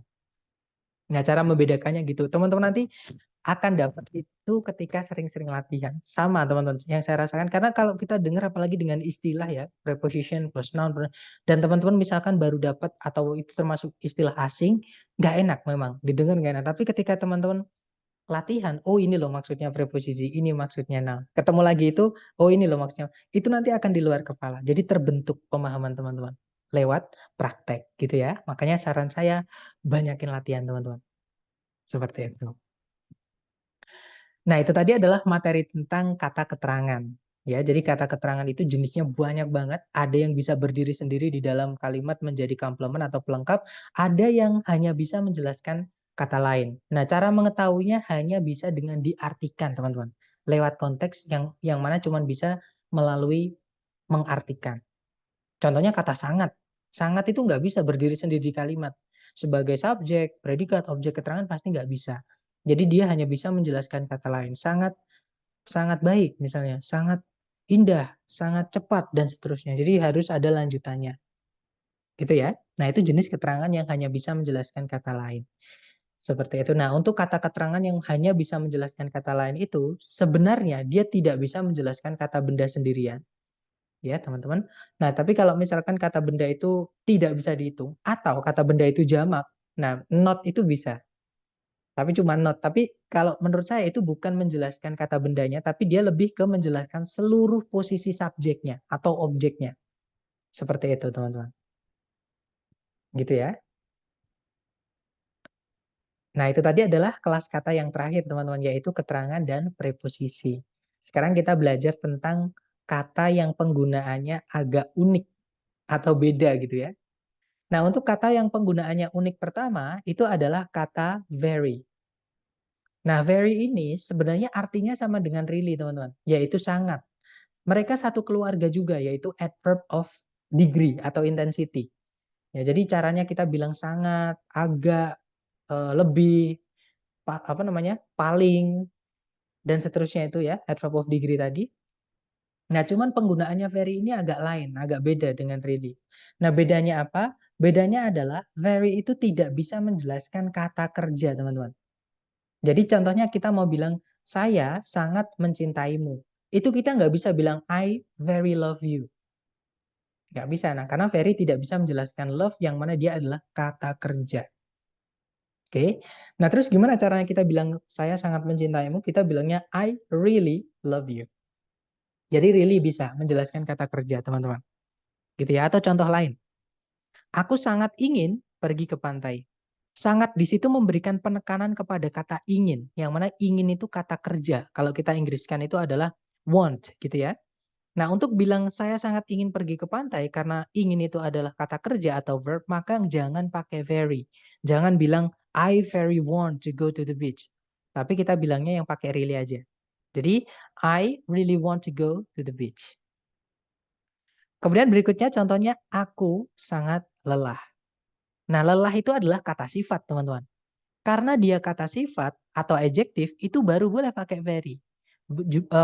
Nah, cara membedakannya gitu. Teman-teman nanti akan dapat itu ketika sering-sering latihan. Sama, teman-teman, yang saya rasakan. Karena kalau kita dengar apalagi dengan istilah ya, preposition plus noun, dan teman-teman misalkan baru dapat atau itu termasuk istilah asing, nggak enak memang, didengar nggak enak. Tapi ketika teman-teman latihan, oh ini loh maksudnya preposisi, ini maksudnya noun. Ketemu lagi itu, oh ini loh maksudnya. Itu nanti akan di luar kepala. Jadi terbentuk pemahaman teman-teman lewat praktek gitu ya. Makanya saran saya banyakin latihan teman-teman. Seperti itu. Nah, itu tadi adalah materi tentang kata keterangan. Ya, jadi kata keterangan itu jenisnya banyak banget. Ada yang bisa berdiri sendiri di dalam kalimat menjadi komplement atau pelengkap. Ada yang hanya bisa menjelaskan kata lain. Nah, cara mengetahuinya hanya bisa dengan diartikan, teman-teman. Lewat konteks yang mana cuma bisa melalui mengartikan. Contohnya kata sangat. Sangat itu nggak bisa berdiri sendiri di kalimat. Sebagai subjek, predikat, objek keterangan pasti nggak bisa. Jadi dia hanya bisa menjelaskan kata lain. Sangat sangat baik misalnya, sangat indah, sangat cepat dan seterusnya. Jadi harus ada lanjutannya. Gitu ya. Nah, itu jenis keterangan yang hanya bisa menjelaskan kata lain. Seperti itu. Nah, untuk kata keterangan yang hanya bisa menjelaskan kata lain itu sebenarnya dia tidak bisa menjelaskan kata benda sendirian. Ya, teman-teman. Nah, tapi kalau misalkan kata benda itu tidak bisa dihitung atau kata benda itu jamak, nah, not itu bisa. Tapi cuma not. Tapi kalau menurut saya itu bukan menjelaskan kata bendanya, tapi dia lebih ke menjelaskan seluruh posisi subjeknya atau objeknya. Seperti itu, teman-teman. Gitu ya. Nah, itu tadi adalah kelas kata yang terakhir, teman-teman, yaitu keterangan dan preposisi. Sekarang kita belajar tentang kata yang penggunaannya agak unik atau beda gitu ya. Nah, untuk kata yang penggunaannya unik pertama, itu adalah kata very. Nah, very ini sebenarnya artinya sama dengan really, teman-teman, yaitu sangat. Mereka satu keluarga juga, yaitu adverb of degree atau intensity. Ya, jadi caranya kita bilang sangat, agak, lebih, apa namanya, paling, dan seterusnya itu ya, adverb of degree tadi. Nah, cuman penggunaannya very ini agak lain, agak beda dengan really. Nah, bedanya apa? Bedanya adalah very itu tidak bisa menjelaskan kata kerja, teman-teman. Jadi contohnya kita mau bilang, saya sangat mencintaimu. Itu kita nggak bisa bilang, I very love you. Nggak bisa. Nah, karena very tidak bisa menjelaskan love yang mana dia adalah kata kerja. Oke. Nah, terus gimana caranya kita bilang, saya sangat mencintaimu? Kita bilangnya, I really love you. Jadi really bisa menjelaskan kata kerja, teman-teman. Gitu ya. Atau contoh lain. Aku sangat ingin pergi ke pantai. Sangat di situ memberikan penekanan kepada kata ingin, yang mana ingin itu kata kerja. Kalau kita Inggriskan itu adalah want, gitu ya. Nah, untuk bilang saya sangat ingin pergi ke pantai karena ingin itu adalah kata kerja atau verb, maka jangan pakai very. Jangan bilang I very want to go to the beach. Tapi kita bilangnya yang pakai really aja. Jadi, I really want to go to the beach. Kemudian berikutnya contohnya aku sangat lelah. Nah, lelah itu adalah kata sifat, teman-teman. Karena dia kata sifat atau adjektif, itu baru boleh pakai very.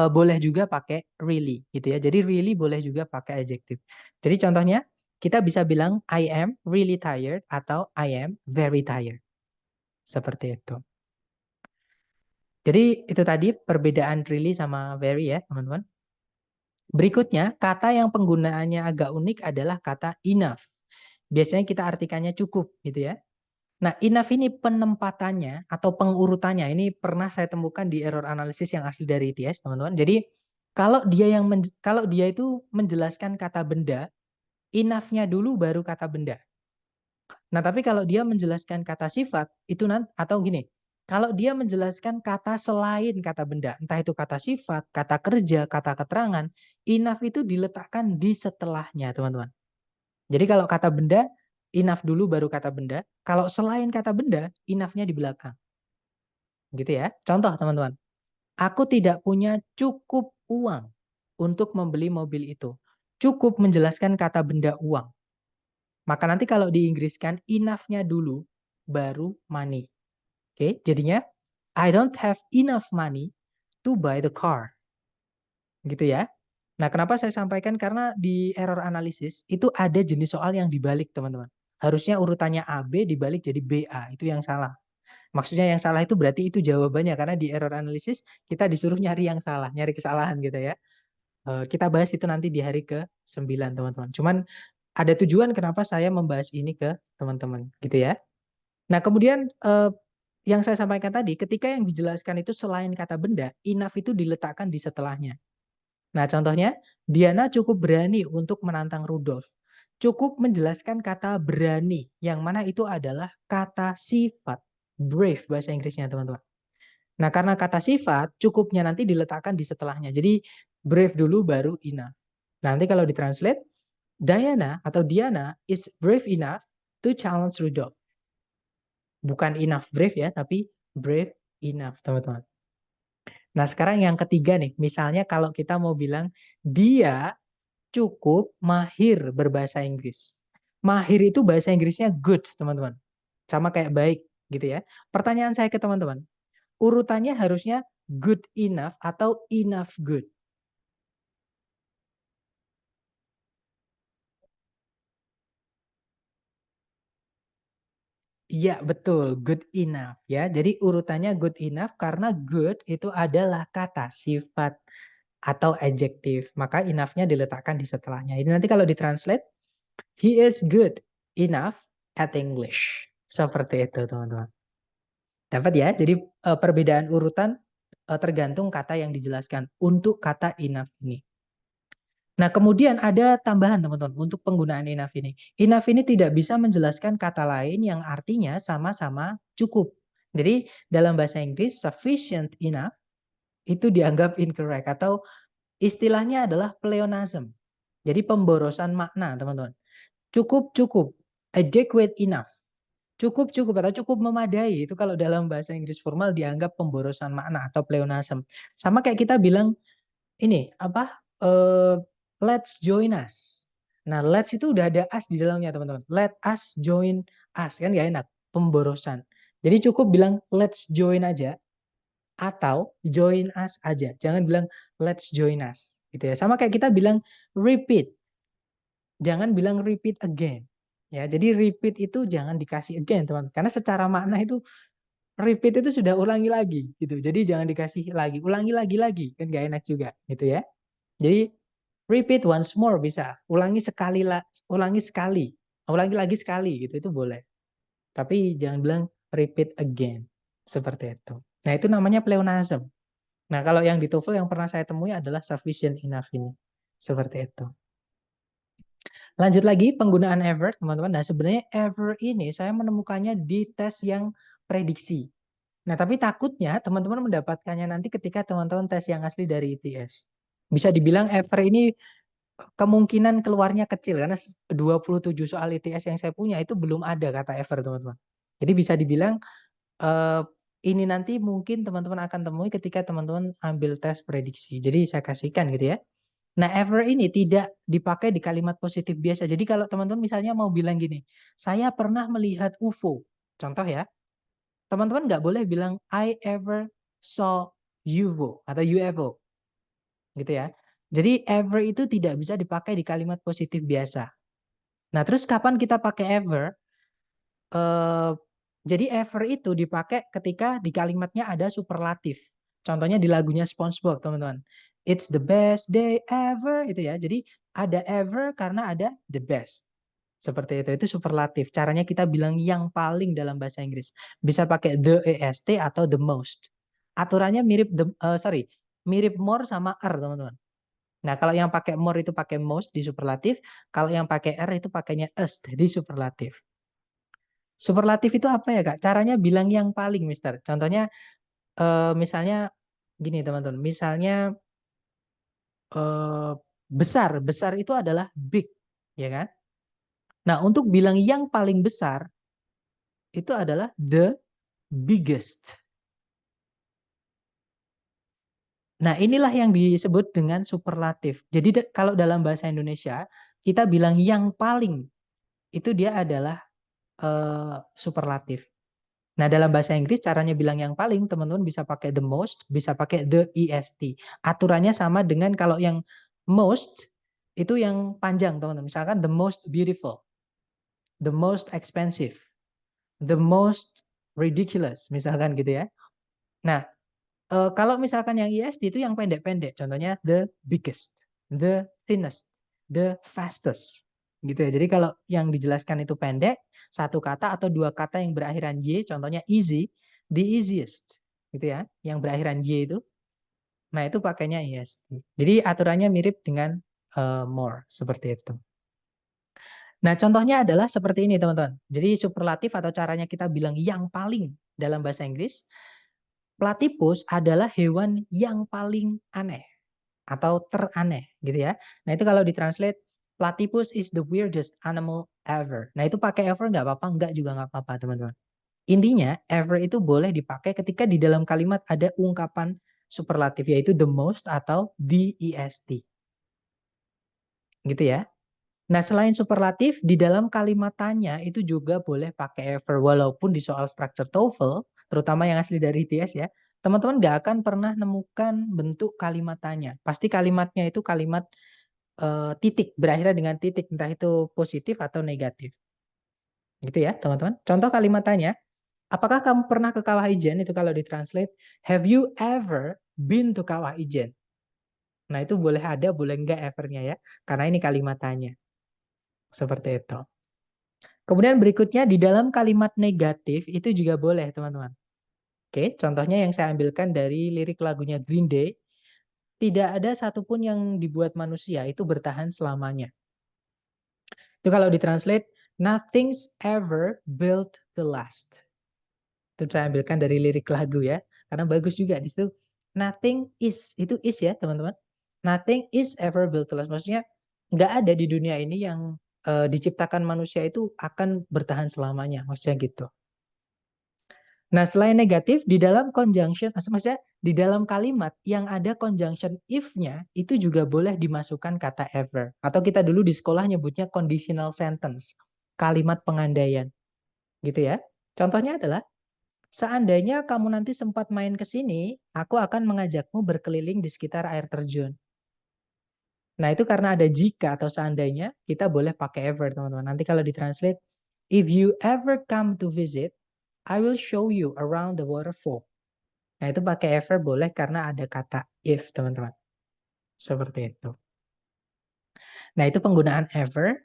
Boleh juga pakai really, gitu ya. Jadi really boleh juga pakai adjektif. Jadi contohnya, kita bisa bilang I am really tired atau I am very tired. Seperti itu. Jadi itu tadi perbedaan really sama very ya, teman-teman. Berikutnya, kata yang penggunaannya agak unik adalah kata enough. Biasanya kita artikannya cukup, gitu ya. Nah, enough ini penempatannya atau pengurutannya ini pernah saya temukan di error analisis yang asli dari ITS, teman-teman. Jadi, kalau dia itu menjelaskan kata benda, enough-nya dulu baru kata benda. Nah, tapi kalau dia menjelaskan kata sifat, itu nanti atau gini, kalau dia menjelaskan kata selain kata benda, entah itu kata sifat, kata kerja, kata keterangan, enough itu diletakkan di setelahnya, teman-teman. Jadi kalau kata benda, enough dulu baru kata benda. Kalau selain kata benda, enough-nya di belakang. Gitu ya. Contoh teman-teman. Aku tidak punya cukup uang untuk membeli mobil itu. Cukup menjelaskan kata benda uang. Maka nanti kalau di Inggriskan, enough-nya dulu, baru money. Oke, jadinya I don't have enough money to buy the car. Gitu ya. Nah, kenapa saya sampaikan? Karena di error analysis itu ada jenis soal yang dibalik, teman-teman. Harusnya urutannya A, B dibalik jadi B, A. Itu yang salah. Maksudnya yang salah itu berarti itu jawabannya. Karena di error analysis kita disuruh nyari yang salah, nyari kesalahan gitu ya. Kita bahas itu nanti di hari ke-9, teman-teman. Cuman ada tujuan kenapa saya membahas ini ke teman-teman gitu ya. Nah, kemudian yang saya sampaikan tadi, ketika yang dijelaskan itu selain kata benda, enough itu diletakkan di setelahnya. Nah, contohnya, Diana cukup berani untuk menantang Rudolf. Cukup menjelaskan kata berani, yang mana itu adalah kata sifat. Brave bahasa Inggrisnya, teman-teman. Nah, karena kata sifat, cukupnya nanti diletakkan di setelahnya. Jadi, brave dulu baru enough. Nanti kalau ditranslate, Diana atau Diana is brave enough to challenge Rudolf. Bukan enough brave ya, tapi brave enough, teman-teman. Nah, sekarang yang ketiga nih, misalnya kalau kita mau bilang, dia cukup mahir berbahasa Inggris. Mahir itu bahasa Inggrisnya good, teman-teman. Sama kayak baik, gitu ya. Pertanyaan saya ke teman-teman, urutannya harusnya good enough atau enough good? Iya, betul, good enough ya. Jadi urutannya good enough karena good itu adalah kata sifat atau adjektif. Maka enough-nya diletakkan di setelahnya. Ini nanti kalau ditranslate, he is good enough at English. Seperti itu, teman-teman. Dapat ya? Jadi perbedaan urutan tergantung kata yang dijelaskan untuk kata enough ini. Nah, kemudian ada tambahan teman-teman untuk penggunaan enough ini. Enough ini tidak bisa menjelaskan kata lain yang artinya sama-sama cukup. Jadi dalam bahasa Inggris sufficient enough itu dianggap incorrect atau istilahnya adalah pleonasm. Jadi pemborosan makna, teman-teman. Cukup cukup, adequate enough. Cukup cukup atau cukup memadai itu kalau dalam bahasa Inggris formal dianggap pemborosan makna atau pleonasm. Sama kayak kita bilang ini apa let's join us. Nah, let's itu udah ada us di dalamnya, teman-teman. Let us join us kan gak enak, pemborosan. Jadi cukup bilang let's join aja atau join us aja. Jangan bilang let's join us gitu ya. Sama kayak kita bilang repeat. Jangan bilang repeat again. Ya, jadi repeat itu jangan dikasih again, teman. Karena secara makna itu repeat itu sudah ulangi lagi gitu. Jadi jangan dikasih lagi, ulangi lagi kan gak enak juga gitu ya. Jadi repeat once more bisa, ulangi sekali ulangi sekali, ulangi lagi sekali gitu itu boleh. Tapi jangan bilang repeat again seperti itu. Nah itu namanya pleonasm. Nah kalau yang di TOEFL yang pernah saya temui adalah sufficient enough ini seperti itu. Lanjut lagi penggunaan ever teman-teman. Nah sebenarnya ever ini saya menemukannya di tes yang prediksi. Nah tapi takutnya teman-teman mendapatkannya nanti ketika teman-teman tes yang asli dari ITS. Bisa dibilang ever ini kemungkinan keluarnya kecil karena 27 soal ITS yang saya punya itu belum ada kata ever, teman-teman. Jadi bisa dibilang eh, ini nanti mungkin teman-teman akan temui ketika teman-teman ambil tes prediksi. Jadi saya kasihkan gitu ya. Nah, ever ini tidak dipakai di kalimat positif biasa. Jadi kalau teman-teman misalnya mau bilang gini, saya pernah melihat UFO. Contoh ya, teman-teman nggak boleh bilang I ever saw UFO atau UFO gitu ya. Jadi ever itu tidak bisa dipakai di kalimat positif biasa. Nah, terus kapan kita pakai ever? Eh, jadi ever itu dipakai ketika di kalimatnya ada superlatif. Contohnya di lagunya SpongeBob, teman-teman. It's the best day ever itu ya. Jadi ada ever karena ada the best. Seperti itu superlatif. Caranya kita bilang yang paling dalam bahasa Inggris. Bisa pakai the est atau the most. Aturannya mirip mirip more sama er, teman-teman. Nah, kalau yang pakai more itu pakai most di superlatif, kalau yang pakai er itu pakainya est di superlatif. Superlatif itu apa ya, Kak? Caranya bilang yang paling, Mister. Contohnya misalnya gini, teman-teman. Misalnya besar, besar itu adalah big, ya kan? Nah, untuk bilang yang paling besar itu adalah the biggest. Nah, inilah yang disebut dengan superlatif. Jadi kalau dalam bahasa Indonesia kita bilang yang paling itu dia adalah superlatif. Nah, dalam bahasa Inggris caranya bilang yang paling, teman-teman bisa pakai the most, bisa pakai the est. Aturannya sama dengan kalau yang most itu yang panjang, teman-teman. Misalkan the most beautiful, the most expensive, the most ridiculous, misalkan gitu ya. Nah, kalau misalkan yang est itu yang pendek-pendek, contohnya the biggest, the thinnest, the fastest, gitu ya. Jadi kalau yang dijelaskan itu pendek, satu kata atau dua kata yang berakhiran y, contohnya easy, the easiest, gitu ya. Yang berakhiran y itu, nah itu pakainya est. Jadi aturannya mirip dengan more, seperti itu. Nah, contohnya adalah seperti ini, teman-teman. Jadi superlatif atau caranya kita bilang yang paling dalam bahasa Inggris, platypus adalah hewan yang paling aneh atau teraneh gitu ya. Nah, itu kalau ditranslate platypus is the weirdest animal ever. Nah, itu pakai ever nggak apa-apa, nggak juga nggak apa-apa, teman-teman. Intinya, ever itu boleh dipakai ketika di dalam kalimat ada ungkapan superlatif, yaitu the most atau the est. Gitu ya. Nah, selain superlatif, di dalam kalimat tanya itu juga boleh pakai ever. Walaupun di soal structure TOEFL, terutama yang asli dari ITS ya, teman-teman nggak akan pernah nemukan bentuk kalimat tanya. Pasti kalimatnya itu kalimat titik, berakhirnya dengan titik, entah itu positif atau negatif. Gitu ya, teman-teman. Contoh kalimat tanya, apakah kamu pernah ke Kawah Ijen? Itu kalau ditranslate, have you ever been to Kawah Ijen? Nah, itu boleh ada, boleh enggak evernya ya. Karena ini kalimat tanya. Seperti itu. Kemudian berikutnya di dalam kalimat negatif itu juga boleh, teman-teman. Oke, contohnya yang saya ambilkan dari lirik lagunya Green Day, tidak ada satupun yang dibuat manusia itu bertahan selamanya. Itu kalau ditranslate, nothing's ever built to last. Itu saya ambilkan dari lirik lagu ya, karena bagus juga di situ. Nothing is, itu is ya teman-teman. Nothing is ever built to last. Maksudnya nggak ada di dunia ini yang diciptakan manusia itu akan bertahan selamanya. Maksudnya gitu. Nah, selain negatif, di dalam conjunction, maksudnya di dalam kalimat yang ada conjunction if-nya, itu juga boleh dimasukkan kata ever. Atau kita dulu di sekolah nyebutnya conditional sentence, kalimat pengandaian. Gitu ya. Contohnya adalah, seandainya kamu nanti sempat main ke sini, aku akan mengajakmu berkeliling di sekitar air terjun. Nah, itu karena ada jika atau seandainya, kita boleh pakai ever, teman-teman. Nanti kalau ditranslate, if you ever come to visit, I will show you around the waterfall. Nah, itu pakai ever boleh karena ada kata if, teman-teman. Seperti itu. Nah, itu penggunaan ever.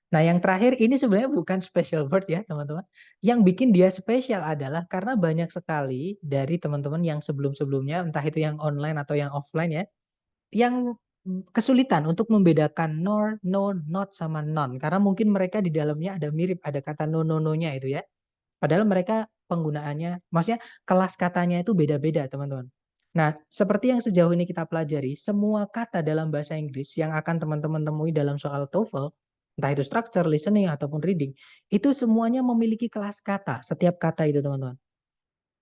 Nah, yang terakhir ini sebenarnya bukan special word ya, teman-teman. Yang bikin dia spesial adalah karena banyak sekali dari teman-teman yang sebelum-sebelumnya, entah itu yang online atau yang offline ya, yang kesulitan untuk membedakan nor, no, not, sama non. Karena mungkin mereka di dalamnya ada mirip, ada kata no, no, no-nya itu ya. Padahal mereka penggunaannya, maksudnya kelas katanya itu beda-beda, teman-teman. Nah, seperti yang sejauh ini kita pelajari, semua kata dalam bahasa Inggris yang akan teman-teman temui dalam soal TOEFL, entah itu structure, listening, ataupun reading, itu semuanya memiliki kelas kata, setiap kata itu, teman-teman.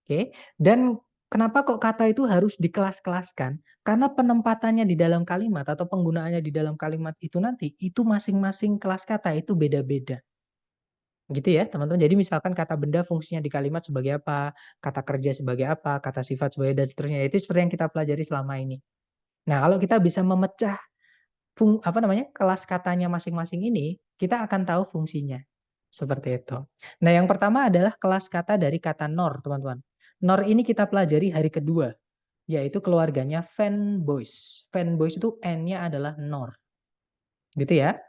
Oke, dan kenapa kok kata itu harus dikelas-kelaskan? Karena penempatannya di dalam kalimat atau penggunaannya di dalam kalimat itu nanti, itu masing-masing kelas kata itu beda-beda. Gitu ya, teman-teman. Jadi misalkan kata benda fungsinya di kalimat sebagai apa, kata kerja sebagai apa, kata sifat sebagai dan seterusnya. Itu seperti yang kita pelajari selama ini. Nah, kalau kita bisa memecah kelas katanya masing-masing ini, kita akan tahu fungsinya. Seperti itu. Nah, yang pertama adalah kelas kata dari kata nor, teman-teman. Nor ini kita pelajari hari kedua, yaitu keluarganya fanboys. Fanboys itu N-nya adalah nor. Gitu ya.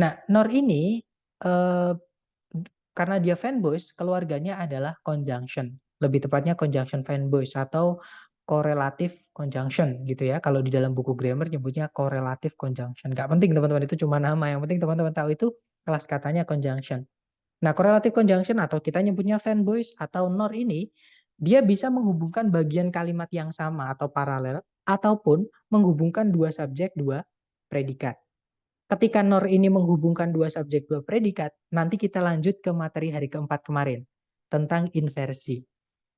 Nah, nor ini eh, karena dia fanboys, keluarganya adalah conjunction. Lebih tepatnya conjunction fanboys atau correlative conjunction gitu ya. Kalau di dalam buku grammar nyebutnya correlative conjunction. Gak penting teman-teman, itu cuma nama. Yang penting teman-teman tahu itu kelas katanya conjunction. Nah, correlative conjunction atau kita nyebutnya fanboys atau nor ini, dia bisa menghubungkan bagian kalimat yang sama atau paralel, ataupun menghubungkan dua subjek, dua predikat. Ketika nor ini menghubungkan dua subjek, dua predikat, nanti kita lanjut ke materi hari keempat kemarin tentang inversi.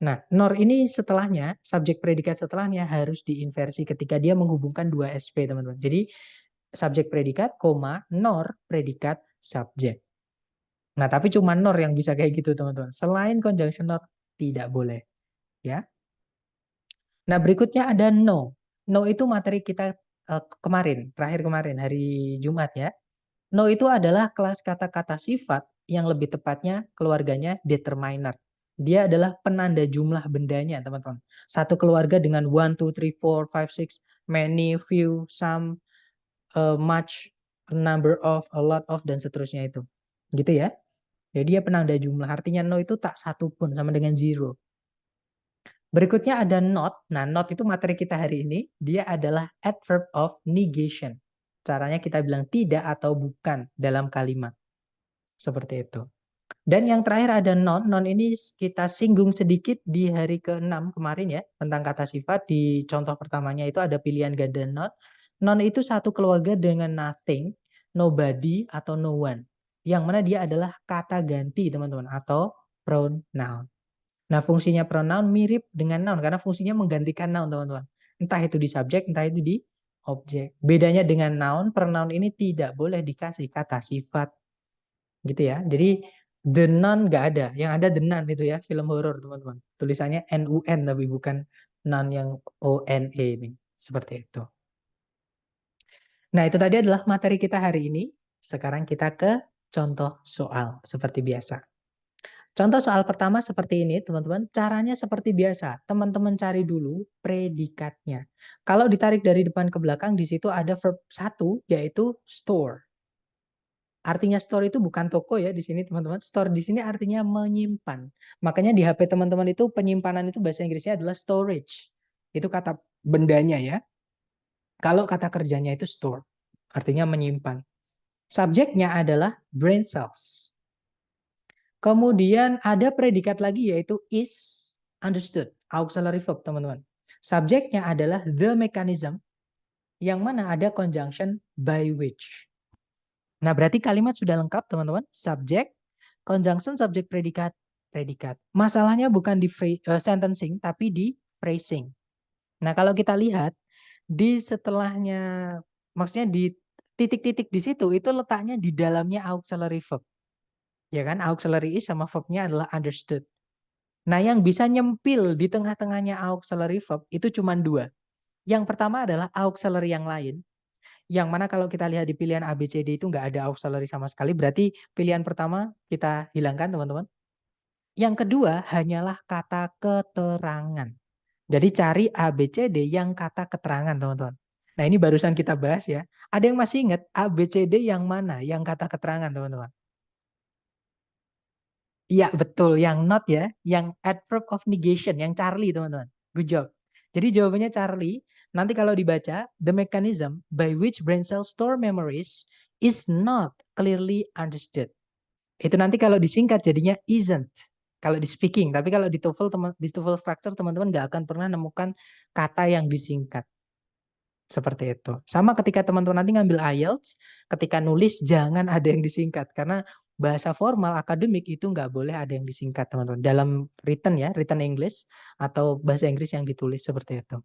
Nah, nor ini setelahnya, subjek predikat setelahnya harus diinversi ketika dia menghubungkan dua SP, teman-teman. Jadi, subjek predikat, koma, nor predikat subjek. Nah, tapi cuma nor yang bisa kayak gitu, teman-teman. Selain conjunction nor, tidak boleh. Ya. Nah, berikutnya ada no. No itu materi kita kemarin, terakhir kemarin, hari Jumat ya. No itu adalah kelas kata-kata sifat yang lebih tepatnya keluarganya determiner. Dia adalah penanda jumlah bendanya, teman-teman. Satu keluarga dengan one, two, three, four, five, six, many, few, some, much, a number of, a lot of, dan seterusnya itu. Gitu ya. Jadi dia penanda jumlah. Artinya no itu tak satu pun, sama dengan zero. Berikutnya ada not. Nah, not itu materi kita hari ini. Dia adalah adverb of negation. Caranya kita bilang tidak atau bukan dalam kalimat. Seperti itu. Dan yang terakhir ada non. Non ini kita singgung sedikit di hari ke-6 kemarin ya. Tentang kata sifat. Di contoh pertamanya itu ada pilihan ganda non. Non itu satu keluarga dengan nothing, nobody, atau no one. Yang mana dia adalah kata ganti teman-teman. Atau pronoun. Nah, fungsinya pronoun mirip dengan noun karena fungsinya menggantikan noun, teman-teman. Entah itu di subjek, entah itu di objek. Bedanya dengan noun, pronoun ini tidak boleh dikasih kata sifat. Gitu ya. Jadi the nun nggak ada. Yang ada the nun itu ya, film horor, teman-teman. Tulisannya NUN tapi bukan nun yang ONE ini. Seperti itu. Nah, itu tadi adalah materi kita hari ini. Sekarang kita ke contoh soal seperti biasa. Contoh soal pertama seperti ini, teman-teman. Caranya seperti biasa. Teman-teman cari dulu predikatnya. Kalau ditarik dari depan ke belakang, di situ ada verb satu, yaitu store. Artinya store itu bukan toko ya di sini, teman-teman. Store di sini artinya menyimpan. Makanya di HP teman-teman itu penyimpanan itu bahasa Inggrisnya adalah storage. Itu kata bendanya ya. Kalau kata kerjanya itu store. Artinya menyimpan. Subjeknya adalah brain cells. Kemudian ada predikat lagi yaitu is understood, auxiliary verb teman-teman. Subjeknya adalah the mechanism, yang mana ada conjunction by which. Nah, berarti kalimat sudah lengkap teman-teman. Subjek, conjunction, subjek, predikat, predikat. Masalahnya bukan di sentencing, tapi di phrasing. Nah, kalau kita lihat di setelahnya, maksudnya di titik-titik di situ, itu letaknya di dalamnya auxiliary verb. Ya kan, auxiliary is sama verbnya adalah understood. Nah, yang bisa nyempil di tengah-tengahnya auxiliary verb itu cuma dua. Yang pertama adalah auxiliary yang lain. Yang mana kalau kita lihat di pilihan A, B, C, D itu nggak ada auxiliary sama sekali. Berarti pilihan pertama kita hilangkan, teman-teman. Yang kedua hanyalah kata keterangan. Jadi cari A, B, C, D yang kata keterangan, teman-teman. Nah, ini barusan kita bahas ya. Ada yang masih ingat A, B, C, D yang mana yang kata keterangan, teman-teman? Iya, betul. Yang not ya. Yang adverb of negation. Yang Charlie, teman-teman. Good job. Jadi jawabannya Charlie. Nanti kalau dibaca, the mechanism by which brain cells store memories is not clearly understood. Itu nanti kalau disingkat jadinya isn't. Kalau di speaking. Tapi kalau di TOEFL, di TOEFL structure, teman-teman nggak akan pernah nemukan kata yang disingkat. Seperti itu. Sama ketika teman-teman nanti ngambil IELTS, ketika nulis jangan ada yang disingkat. Karena bahasa formal akademik itu nggak boleh ada yang disingkat, teman-teman. Dalam written ya, written English atau bahasa Inggris yang ditulis seperti itu.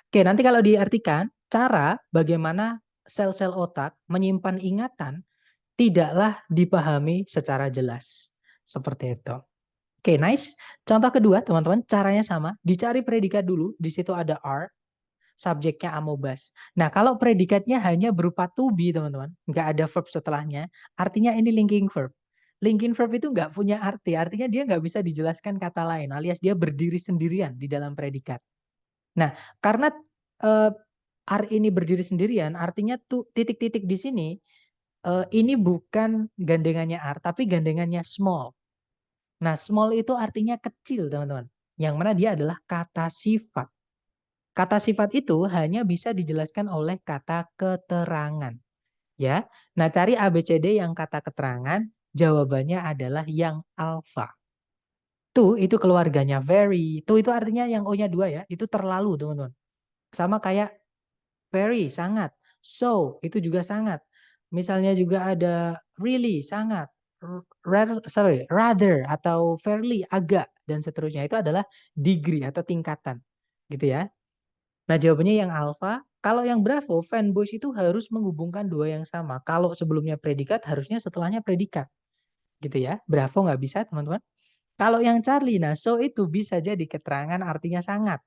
Oke, nanti kalau diartikan, cara bagaimana sel-sel otak menyimpan ingatan tidaklah dipahami secara jelas. Seperti itu. Oke, nice. Contoh kedua, teman-teman, caranya sama. Dicari predikat dulu, di situ ada are, subjeknya amobas. Nah, kalau predikatnya hanya berupa to be, teman-teman, nggak ada verb setelahnya, artinya ini linking verb. Linking verb itu nggak punya arti, artinya dia nggak bisa dijelaskan kata lain, alias dia berdiri sendirian di dalam predikat. Nah, karena are ini berdiri sendirian, artinya tuh titik-titik di sini, ini bukan gandengannya are, tapi gandengannya small. Nah, small itu artinya kecil, teman-teman. Yang mana dia adalah kata sifat. Kata sifat itu hanya bisa dijelaskan oleh kata keterangan. Ya. Nah, cari ABCD yang kata keterangan, jawabannya adalah yang alfa. To itu keluarganya very. To itu artinya yang O-nya 2 ya. Itu terlalu, teman-teman. Sama kayak very, sangat. So, itu juga sangat. Misalnya juga ada really, sangat. Rather atau fairly, agak dan seterusnya itu adalah degree atau tingkatan. Gitu ya. Nah, jawabannya yang alfa. Kalau yang bravo, fanboys itu harus menghubungkan dua yang sama. Kalau sebelumnya predikat, harusnya setelahnya predikat. gitu ya. Bravo nggak bisa, teman-teman. Kalau yang Charlie, nah so itu bisa jadi keterangan artinya sangat.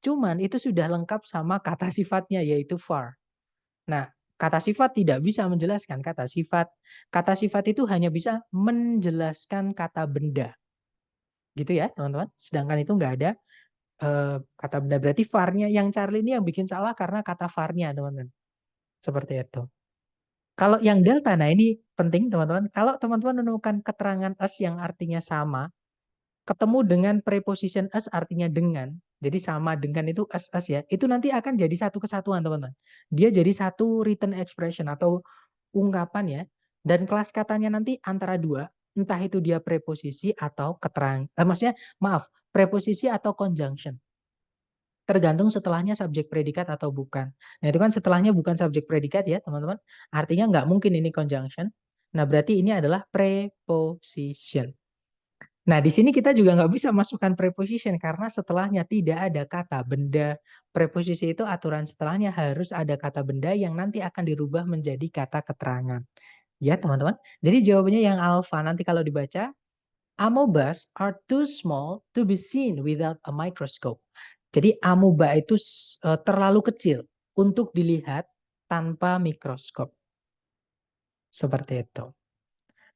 Cuman itu sudah lengkap sama kata sifatnya yaitu far. Nah, kata sifat tidak bisa menjelaskan kata sifat. Kata sifat itu hanya bisa menjelaskan kata benda. Gitu ya, teman-teman. Sedangkan itu nggak ada kata benda. Berarti far-nya yang Charlie ini yang bikin salah karena kata far-nya, teman-teman. Seperti itu. Kalau yang delta, nah ini penting, teman-teman. Kalau teman-teman menemukan keterangan as yang artinya sama, ketemu dengan preposition as artinya dengan. Jadi sama dengan itu as ya. Itu nanti akan jadi satu kesatuan, teman-teman. Dia jadi satu written expression atau ungkapan ya. Dan kelas katanya nanti antara dua, entah itu dia preposisi atau keterang. Maksudnya maaf, preposisi atau conjunction. Tergantung setelahnya subjek predikat atau bukan. Nah itu kan setelahnya bukan subjek predikat ya teman-teman. Artinya nggak mungkin ini conjunction. Nah berarti ini adalah preposition. Nah, di sini kita juga nggak bisa masukkan preposition karena setelahnya tidak ada kata benda. Preposisi itu aturan setelahnya harus ada kata benda yang nanti akan dirubah menjadi kata keterangan. Ya, teman-teman. Jadi jawabannya yang alpha nanti kalau dibaca, amoebas are too small to be seen without a microscope. Jadi amoeba itu terlalu kecil untuk dilihat tanpa mikroskop. Seperti itu.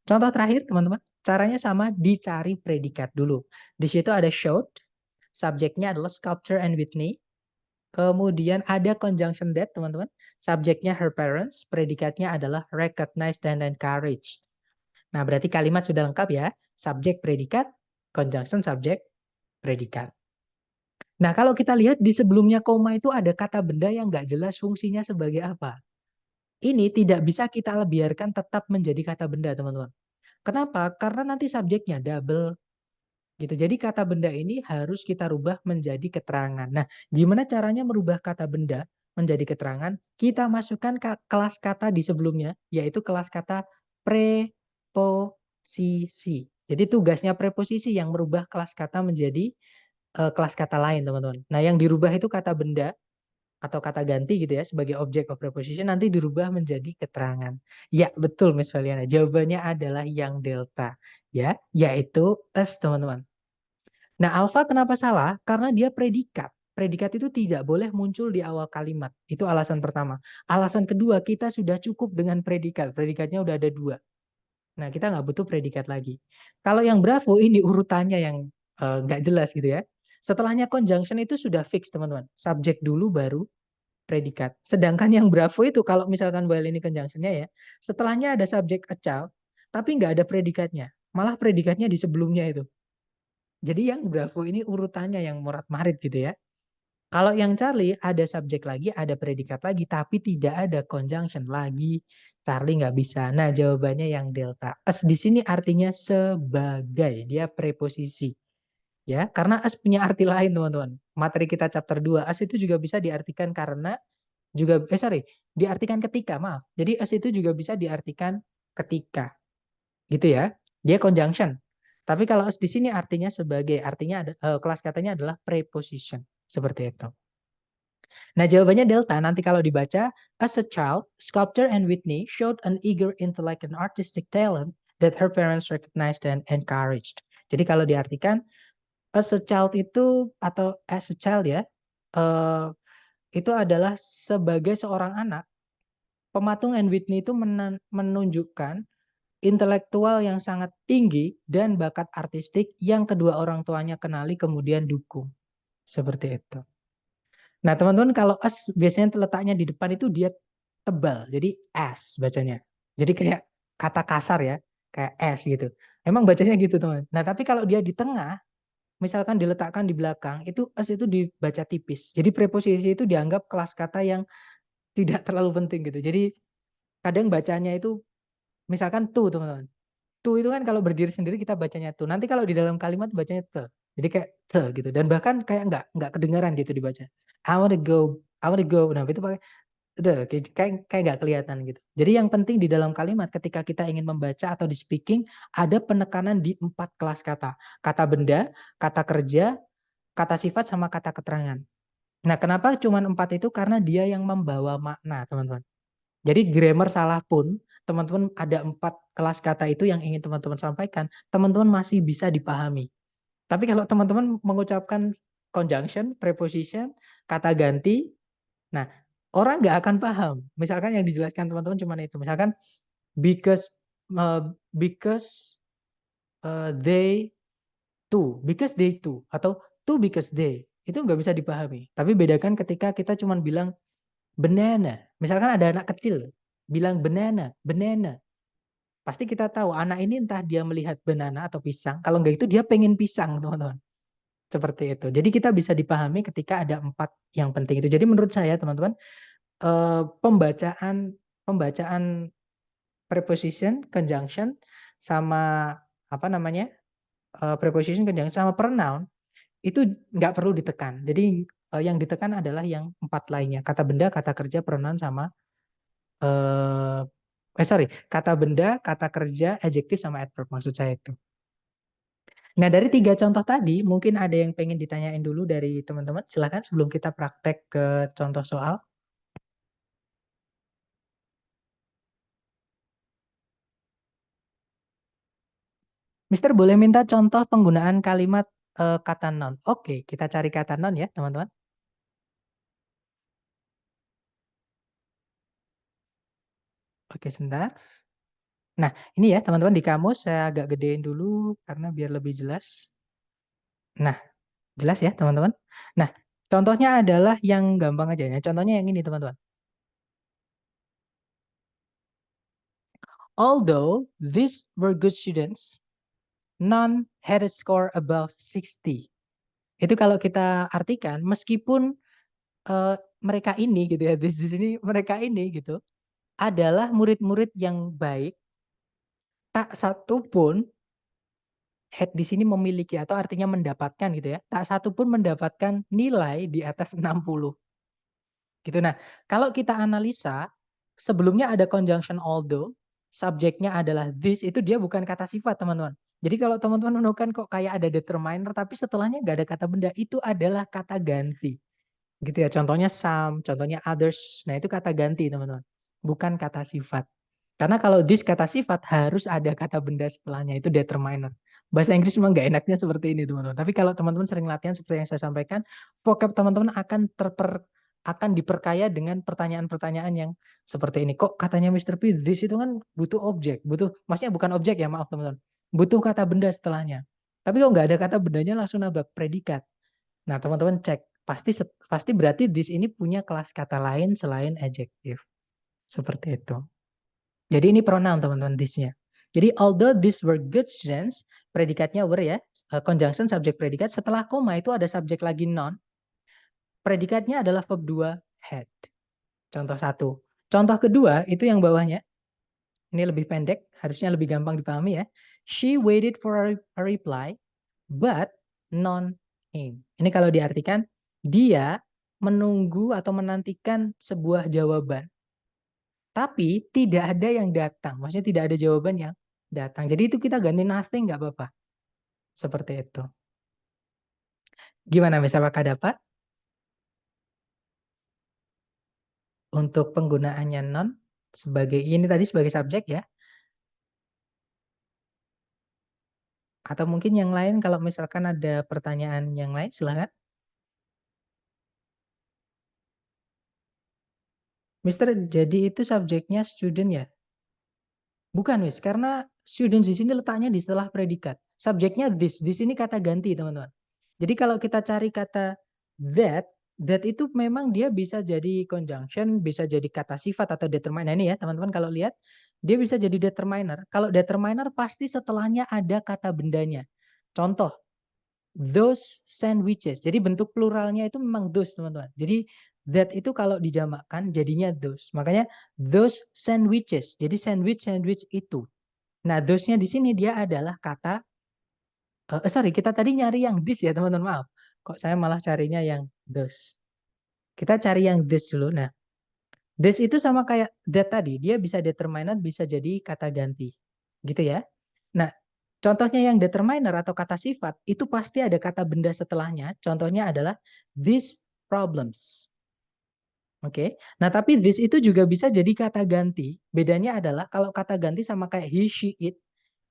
Contoh terakhir, teman-teman. Caranya sama, dicari predikat dulu. Di situ ada showed, subjeknya adalah sculpture and Whitney. Kemudian ada conjunction that, teman-teman. Subjeknya her parents, predikatnya adalah recognized and encouraged. Nah, berarti kalimat sudah lengkap ya. Subjek, predikat, conjunction, subjek, predikat. Nah, kalau kita lihat di sebelumnya koma itu ada kata benda yang nggak jelas fungsinya sebagai apa. Ini tidak bisa kita biarkan tetap menjadi kata benda, teman-teman. Kenapa? Karena nanti subjeknya double gitu. Jadi kata benda ini harus kita rubah menjadi keterangan. Nah, gimana caranya merubah kata benda menjadi keterangan? Kita masukkan kelas kata di sebelumnya, yaitu kelas kata preposisi. Jadi tugasnya preposisi yang merubah kelas kata menjadi kelas kata lain, teman-teman. Nah, yang dirubah itu kata benda atau kata ganti gitu ya sebagai object of preposition nanti dirubah menjadi keterangan. Ya, betul Miss Valiana. Jawabannya adalah yang delta ya, yaitu as, teman-teman. Nah, alfa kenapa salah? Karena dia predikat. Predikat itu tidak boleh muncul di awal kalimat. Itu alasan pertama. Alasan kedua, kita sudah cukup dengan predikat. Predikatnya udah ada dua. Nah, kita nggak butuh predikat lagi. Kalau yang bravo ini urutannya yang nggak jelas gitu ya. Setelahnya conjunction itu sudah fix, teman-teman. Subjek dulu baru predikat. Sedangkan yang bravo itu kalau misalkan while ini conjunction-nya ya, setelahnya ada subjek a child, tapi nggak ada predikatnya. Malah predikatnya di sebelumnya itu. Jadi yang bravo ini urutannya yang morat-marit gitu ya. Kalau yang Charlie ada subjek lagi, ada predikat lagi, tapi tidak ada conjunction lagi. Charlie nggak bisa. Nah, jawabannya yang delta. As di sini artinya sebagai, dia preposisi. Ya, karena as punya arti lain, teman-teman. Materi kita chapter 2, as itu juga bisa diartikan karena juga diartikan ketika, maaf. Jadi as itu juga bisa diartikan ketika. Gitu ya. Dia conjunction. Tapi kalau as di sini artinya sebagai, artinya ada, kelas katanya adalah preposition. Seperti itu. Nah, jawabannya delta nanti kalau dibaca, as a child, sculptor and Whitney showed an eager intellect and artistic talent that her parents recognized and encouraged. Jadi kalau diartikan as a child itu atau as a child ya, eh, itu adalah sebagai seorang anak, pematung and Whitney itu menunjukkan intelektual yang sangat tinggi dan bakat artistik yang kedua orang tuanya kenali kemudian dukung. Seperti itu. Nah, teman-teman kalau as biasanya letaknya di depan itu dia tebal. Jadi as bacanya. Jadi kayak kata kasar ya, kayak as gitu. Emang bacanya gitu, teman. Nah, tapi kalau dia di tengah, misalkan diletakkan di belakang, itu as itu dibaca tipis. Jadi preposisi itu dianggap kelas kata yang tidak terlalu penting gitu. Jadi kadang bacanya itu misalkan tuh, teman-teman. Tuh itu kan kalau berdiri sendiri kita bacanya tuh. Nanti kalau di dalam kalimat bacanya te. Jadi kayak te gitu. Dan bahkan kayak nggak kedengaran gitu dibaca. I wanna go, I wanna go. Nah, itu pakai udah kayak nggak kelihatan gitu. Jadi yang penting di dalam kalimat ketika kita ingin membaca atau di speaking ada penekanan di 4 kelas kata. Kata benda, kata kerja, kata sifat sama kata keterangan. Nah, kenapa cuma 4 itu? Karena dia yang membawa makna, teman-teman. Jadi grammar salah pun teman-teman ada 4 kelas kata itu yang ingin teman-teman sampaikan, teman-teman masih bisa dipahami. Tapi kalau teman-teman mengucapkan conjunction, preposition, kata ganti, nah orang nggak akan paham. Misalkan yang dijelaskan teman-teman cuma itu. Misalkan because because they because they too, atau because they, itu nggak bisa dipahami. Tapi bedakan ketika kita cuma bilang banana. Misalkan ada anak kecil bilang banana, banana. Pasti kita tahu anak ini entah dia melihat banana atau pisang. Kalau nggak itu dia pengen pisang, teman-teman. Seperti itu. Jadi kita bisa dipahami ketika ada 4 yang penting itu. Jadi menurut saya, teman-teman, pembacaan pembacaan preposition, conjunction, sama apa namanya, preposition, conjunction, sama pronoun itu nggak perlu ditekan. Jadi yang ditekan adalah yang 4 lainnya. Kata benda, kata kerja, pronoun, sama kata benda, kata kerja, adjektif, sama adverb, maksud saya itu. Nah, dari 3 contoh tadi, mungkin ada yang pengen ditanyain dulu dari teman-teman. Silakan sebelum kita praktek ke contoh soal. Mister boleh minta contoh penggunaan kalimat kata non. Oke, kita cari kata non ya, teman-teman. Oke, sebentar. Nah, ini ya, teman-teman, di kamus saya agak gedein dulu karena biar lebih jelas. Nah, jelas ya, teman-teman. Nah, contohnya adalah yang gampang aja ya. Contohnya yang ini, teman-teman. Although these were good students, none had a score above 60. Itu kalau kita artikan, meskipun mereka ini gitu ya, di sini mereka ini gitu, adalah murid-murid yang baik, tak satu pun head di sini memiliki atau artinya mendapatkan gitu ya, tak satu pun mendapatkan nilai di atas 60. Gitu. Nah, kalau kita analisa, sebelumnya ada conjunction although, subjeknya adalah this, itu dia bukan kata sifat, teman-teman. Jadi kalau teman-teman menemukan kok kayak ada determiner, tapi setelahnya nggak ada kata benda, itu adalah kata ganti. Gitu ya, contohnya some, contohnya others. Nah, itu kata ganti, teman-teman. Bukan kata sifat. Karena kalau this kata sifat, harus ada kata benda setelahnya, itu determiner. Bahasa Inggris memang nggak enaknya seperti ini, teman-teman. Tapi kalau teman-teman sering latihan seperti yang saya sampaikan, vocab teman-teman akan diperkaya dengan pertanyaan-pertanyaan yang seperti ini. Kok katanya Mr. P, this itu kan butuh objek, maksudnya bukan objek ya, maaf teman-teman. Butuh kata benda setelahnya. Tapi kalau nggak ada kata bendanya langsung nabrak predikat. Nah, teman-teman cek, pasti berarti this ini punya kelas kata lain selain adjektif. Seperti itu. Jadi ini pronoun, teman-teman, this-nya. Jadi although these were good students, predikatnya were ya, conjunction subjek predikat, setelah koma itu ada subjek lagi non, predikatnya adalah verb 2 had. Contoh 1. Contoh kedua itu yang bawahnya. Ini lebih pendek, harusnya lebih gampang dipahami ya. She waited for a reply, but none came. Ini kalau diartikan, dia menunggu atau menantikan sebuah jawaban, tapi tidak ada yang datang. Maksudnya tidak ada jawaban yang datang. Jadi itu kita ganti nothing nggak apa-apa. Seperti itu. Gimana, Miss? Apakah dapat? Untuk penggunaannya non sebagai ini tadi sebagai subjek ya. Atau mungkin yang lain kalau misalkan ada pertanyaan yang lain silahkan. Mister, jadi itu subjeknya student ya? Bukan, Miss, karena students di sini letaknya di setelah predikat. Subjeknya this. Di sini kata ganti, teman-teman. Jadi kalau kita cari kata that itu memang dia bisa jadi conjunction, bisa jadi kata sifat atau determiner. Nah, ini ya, teman-teman, kalau lihat dia bisa jadi determiner. Kalau determiner pasti setelahnya ada kata bendanya. Contoh, those sandwiches. Jadi bentuk pluralnya itu memang those, teman-teman. Jadi that itu kalau dijamakkan jadinya those. Makanya those sandwiches. Jadi sandwich itu. Nah, those-nya di sini dia adalah kata kita tadi nyari yang this ya, teman-teman. Maaf. Kok saya malah carinya yang those. Kita cari yang this dulu. Nah, this itu sama kayak that tadi. Dia bisa determiner, bisa jadi kata ganti. Gitu ya. Nah, contohnya yang determiner atau kata sifat, itu pasti ada kata benda setelahnya. Contohnya adalah these problems. Oke. Nah, tapi this itu juga bisa jadi kata ganti. Bedanya adalah kalau kata ganti sama kayak he, she, it,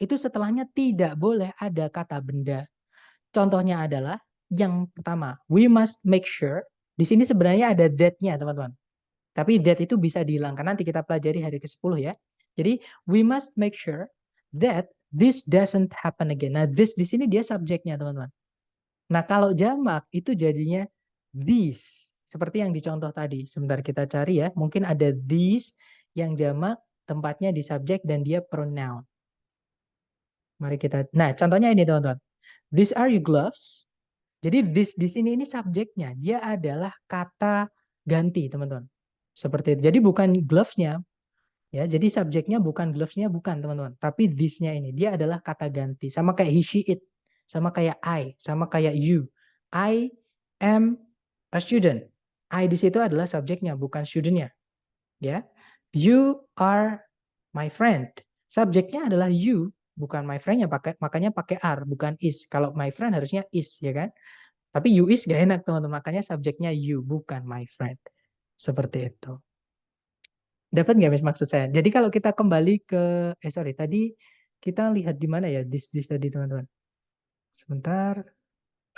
itu setelahnya tidak boleh ada kata benda. Contohnya adalah yang pertama, we must make sure. Di sini sebenarnya ada that-nya, teman-teman. Tapi that itu bisa dihilangkan. Nanti kita pelajari hari ke-10 ya. Jadi, we must make sure that this doesn't happen again. Nah, this di sini dia subjeknya, teman-teman. Nah, kalau jamak itu jadinya these. Seperti yang dicontoh tadi. Sebentar kita cari ya. Mungkin ada these yang jamak tempatnya di subjek dan dia pronoun. Mari kita. Nah, contohnya ini teman-teman. These are your gloves. Jadi this di sini ini subjeknya. Dia adalah kata ganti, teman-teman. Seperti itu. Jadi bukan gloves-nya. Ya, jadi subjeknya bukan gloves-nya bukan, teman-teman. Tapi this-nya ini dia adalah kata ganti. Sama kayak he, she, it. Sama kayak I, sama kayak you. I am a student. I di situ adalah subjeknya, bukan student-nya. Ya. You are my friend. Subjeknya adalah you, bukan my friend-nya, makanya pakai are, bukan is. Kalau my friend harusnya is, ya kan? Tapi you is gak enak, teman-teman. Makanya subjeknya you, bukan my friend. Seperti itu. Dapat nggak Mas maksud saya? Jadi kalau kita kembali ke, sorry, tadi kita lihat di mana ya this tadi teman-teman. Sebentar,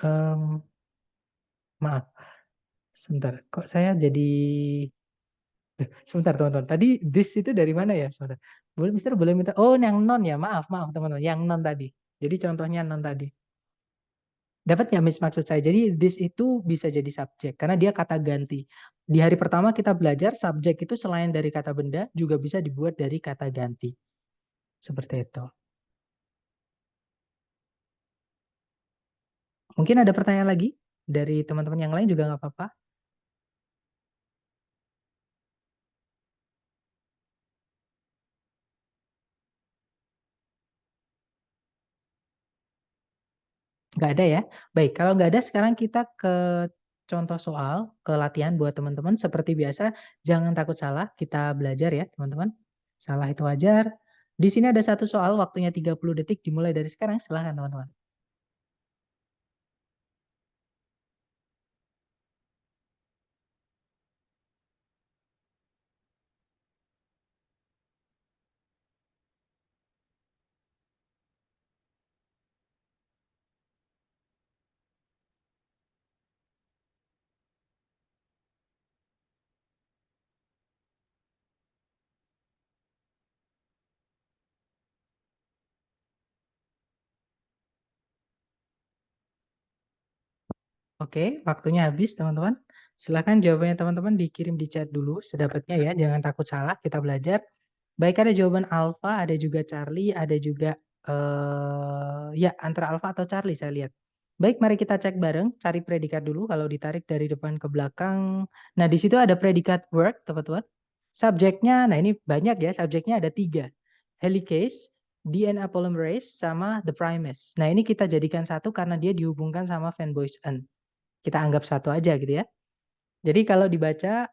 um, maaf, sebentar. Kok saya jadi, sebentar teman-teman. Tadi this itu dari mana ya? Sebentar. Boleh, Mister boleh minta. Oh, yang non ya. Maaf, maaf teman-teman. Yang non tadi. Jadi contohnya non tadi. Dapat nggak Miss maksud saya? Jadi this itu bisa jadi subjek karena dia kata ganti. Di hari pertama kita belajar subjek itu selain dari kata benda juga bisa dibuat dari kata ganti. Seperti itu. Mungkin ada pertanyaan lagi dari teman-teman yang lain juga nggak apa-apa. Nggak ada ya. Baik, kalau nggak ada sekarang kita ke contoh soal, ke latihan buat teman-teman. Seperti biasa, jangan takut salah, kita belajar ya teman-teman. Salah itu wajar. Di sini ada satu soal, waktunya 30 detik, dimulai dari sekarang. Silahkan teman-teman. Oke, waktunya habis teman-teman. Silakan jawabannya teman-teman dikirim di chat dulu sedapatnya ya. Jangan takut salah, kita belajar. Baik, ada jawaban Alfa, ada juga Charlie, ada juga ya antara Alfa atau Charlie saya lihat. Baik, mari kita cek bareng, cari predikat dulu kalau ditarik dari depan ke belakang. Nah, di situ ada predikat work, teman-teman. Subjeknya, nah ini banyak ya, subjeknya ada 3. Helicase, DNA polymerase, sama the primase. Nah, ini kita jadikan satu karena dia dihubungkan sama Van Boysen. Kita anggap satu aja gitu ya. Jadi kalau dibaca,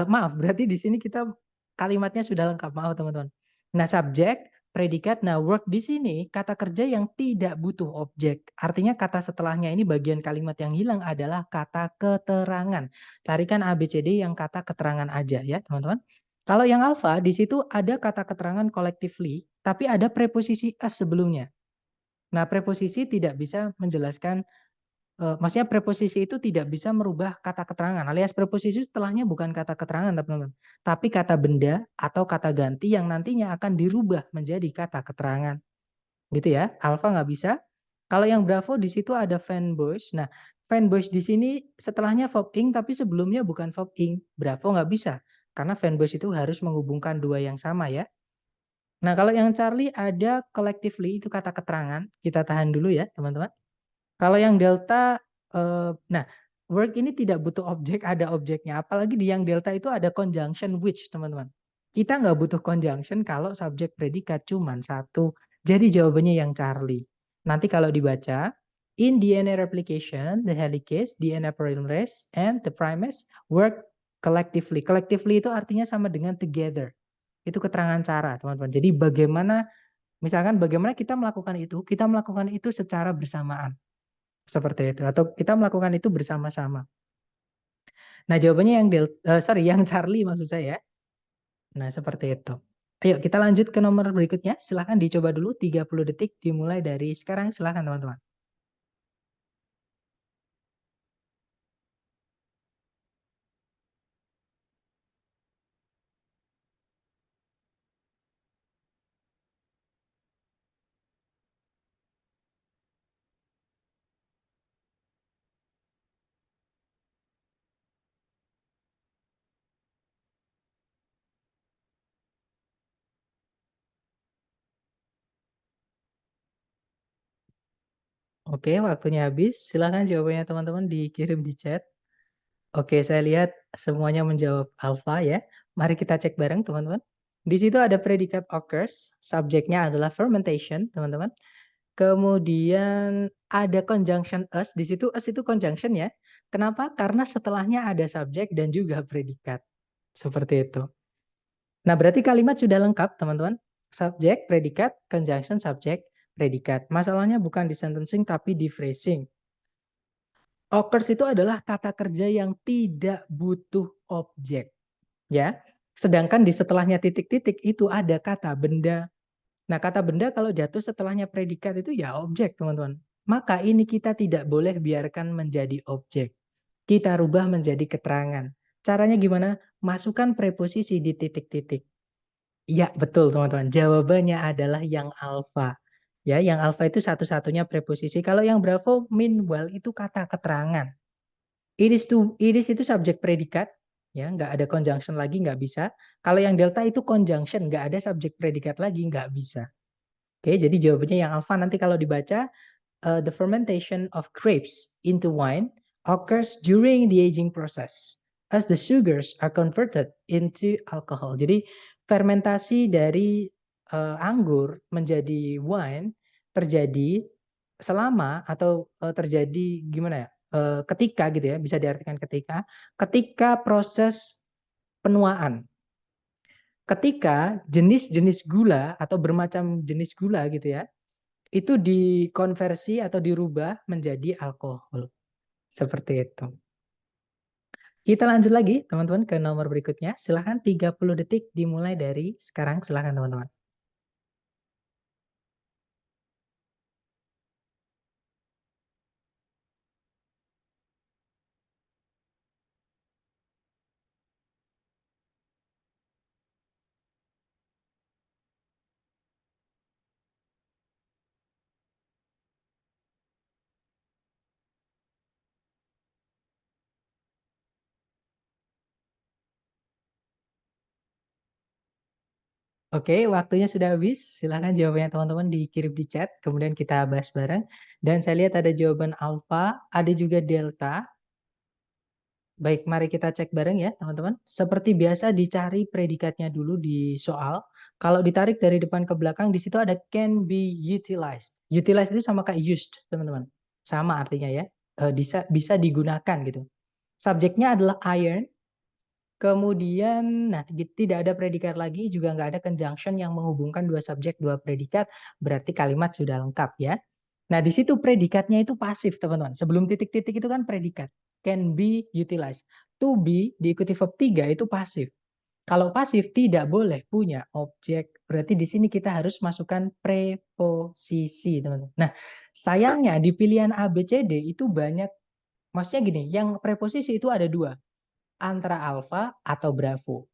maaf, berarti di sini kita kalimatnya sudah lengkap, maaf teman-teman. Nah, subjek, predikat, nah work di sini kata kerja yang tidak butuh objek. Artinya kata setelahnya ini bagian kalimat yang hilang adalah kata keterangan. Carikan A, B, C, D yang kata keterangan aja ya teman-teman. Kalau yang alpha, di situ ada kata keterangan collectively, tapi ada preposisi as sebelumnya. Nah, preposisi tidak bisa menjelaskan maksudnya preposisi itu tidak bisa merubah kata keterangan, alias preposisi setelahnya bukan kata keterangan teman-teman, tapi kata benda atau kata ganti yang nantinya akan dirubah menjadi kata keterangan. Gitu ya, alpha nggak bisa. Kalau yang bravo di situ ada fanboys. Nah, fanboys di sini setelahnya verb ing tapi sebelumnya bukan verb ing. Bravo nggak bisa, karena fanboys itu harus menghubungkan dua yang sama ya. Nah, kalau yang Charlie ada collectively itu kata keterangan. Kita tahan dulu ya, teman-teman. Kalau yang delta, nah work ini tidak butuh objek, ada objeknya. Apalagi di yang delta itu ada conjunction which, teman-teman. Kita nggak butuh conjunction kalau subjek predikat cuma satu. Jadi jawabannya yang Charlie. Nanti kalau dibaca, in DNA replication, the helicase, DNA polymerase, and the primase work collectively. Collectively itu artinya sama dengan together. Itu keterangan cara, teman-teman. Jadi bagaimana, misalkan bagaimana kita melakukan itu secara bersamaan. Seperti itu. Atau kita melakukan itu bersama-sama. Nah, jawabannya yang sorry, yang Charlie maksud saya. Nah, seperti itu. Ayo kita lanjut ke nomor berikutnya. Silahkan dicoba dulu 30 detik dimulai dari sekarang. Silahkan teman-teman. Oke, waktunya habis. Silahkan jawabannya teman-teman dikirim di chat. Oke, saya lihat semuanya menjawab alpha ya. Mari kita cek bareng teman-teman. Di situ ada predikat occurs, subjeknya adalah fermentation, teman-teman. Kemudian ada conjunction us, di situ us itu conjunction ya. Kenapa? Karena setelahnya ada subjek dan juga predikat. Seperti itu. Nah, berarti kalimat sudah lengkap, teman-teman. Subjek, predikat, conjunction, subjek, predikat. Masalahnya bukan di sentencing tapi di phrasing. Occurs itu adalah kata kerja yang tidak butuh objek, ya. Sedangkan di setelahnya titik-titik itu ada kata benda. Nah, kata benda kalau jatuh setelahnya predikat itu ya objek, teman-teman. Maka ini kita tidak boleh biarkan menjadi objek. Kita rubah menjadi keterangan. Caranya gimana? Masukkan preposisi di titik-titik. Ya, betul, teman-teman. Jawabannya adalah yang alfa. Ya, yang alfa itu satu-satunya preposisi. Kalau yang bravo, meanwhile itu kata keterangan. It is itu subjek predikat, ya, nggak ada conjunction lagi, nggak bisa. Kalau yang delta itu conjunction, nggak ada subjek predikat lagi, nggak bisa. Oke, jadi jawabannya yang alpha nanti kalau dibaca, the fermentation of grapes into wine occurs during the aging process as the sugars are converted into alcohol. Jadi fermentasi dari anggur menjadi wine terjadi selama atau terjadi gimana ya? Ketika gitu ya, bisa diartikan ketika proses penuaan. Ketika jenis-jenis gula atau bermacam jenis gula gitu ya, itu dikonversi atau dirubah menjadi alkohol. Seperti itu. Kita lanjut lagi teman-teman ke nomor berikutnya. Silahkan 30 detik dimulai dari sekarang. Silahkan teman-teman. Oke, waktunya sudah habis. Silahkan jawabannya teman-teman dikirim di chat. Kemudian kita bahas bareng. Dan saya lihat ada jawaban alpha, ada juga delta. Baik, mari kita cek bareng ya, teman-teman. Seperti biasa dicari predikatnya dulu di soal. Kalau ditarik dari depan ke belakang, di situ ada can be utilized. Utilized itu sama kayak used, teman-teman. Sama artinya ya. Bisa digunakan gitu. Subjeknya adalah iron. Kemudian, nah tidak ada predikat lagi, juga nggak ada conjunction yang menghubungkan dua subjek, dua predikat. Berarti kalimat sudah lengkap ya. Nah, di situ predikatnya itu pasif, teman-teman. Sebelum titik-titik itu kan predikat. Can be utilized. To be diikuti verb 3 itu pasif. Kalau pasif tidak boleh punya objek. Berarti di sini kita harus masukkan preposisi, teman-teman. Nah, sayangnya di pilihan A, B, C, D itu banyak, maksudnya gini, yang preposisi itu ada dua. Antara alpha atau bravo.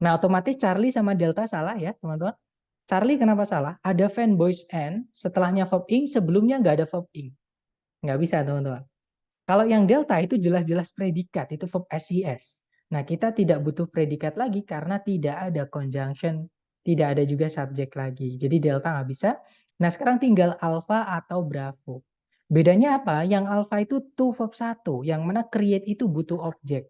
Nah, otomatis Charlie sama Delta salah ya, teman-teman. Charlie kenapa salah? Ada fanboys and setelahnya verb ing, sebelumnya nggak ada verb ing. Nggak bisa, teman-teman. Kalau yang delta itu jelas-jelas predikat, itu verb SES. Nah, kita tidak butuh predikat lagi karena tidak ada conjunction, tidak ada juga subjek lagi. Jadi delta nggak bisa. Nah, sekarang tinggal alpha atau bravo. Bedanya apa? Yang alpha itu to verb 1, yang mana create itu butuh objek.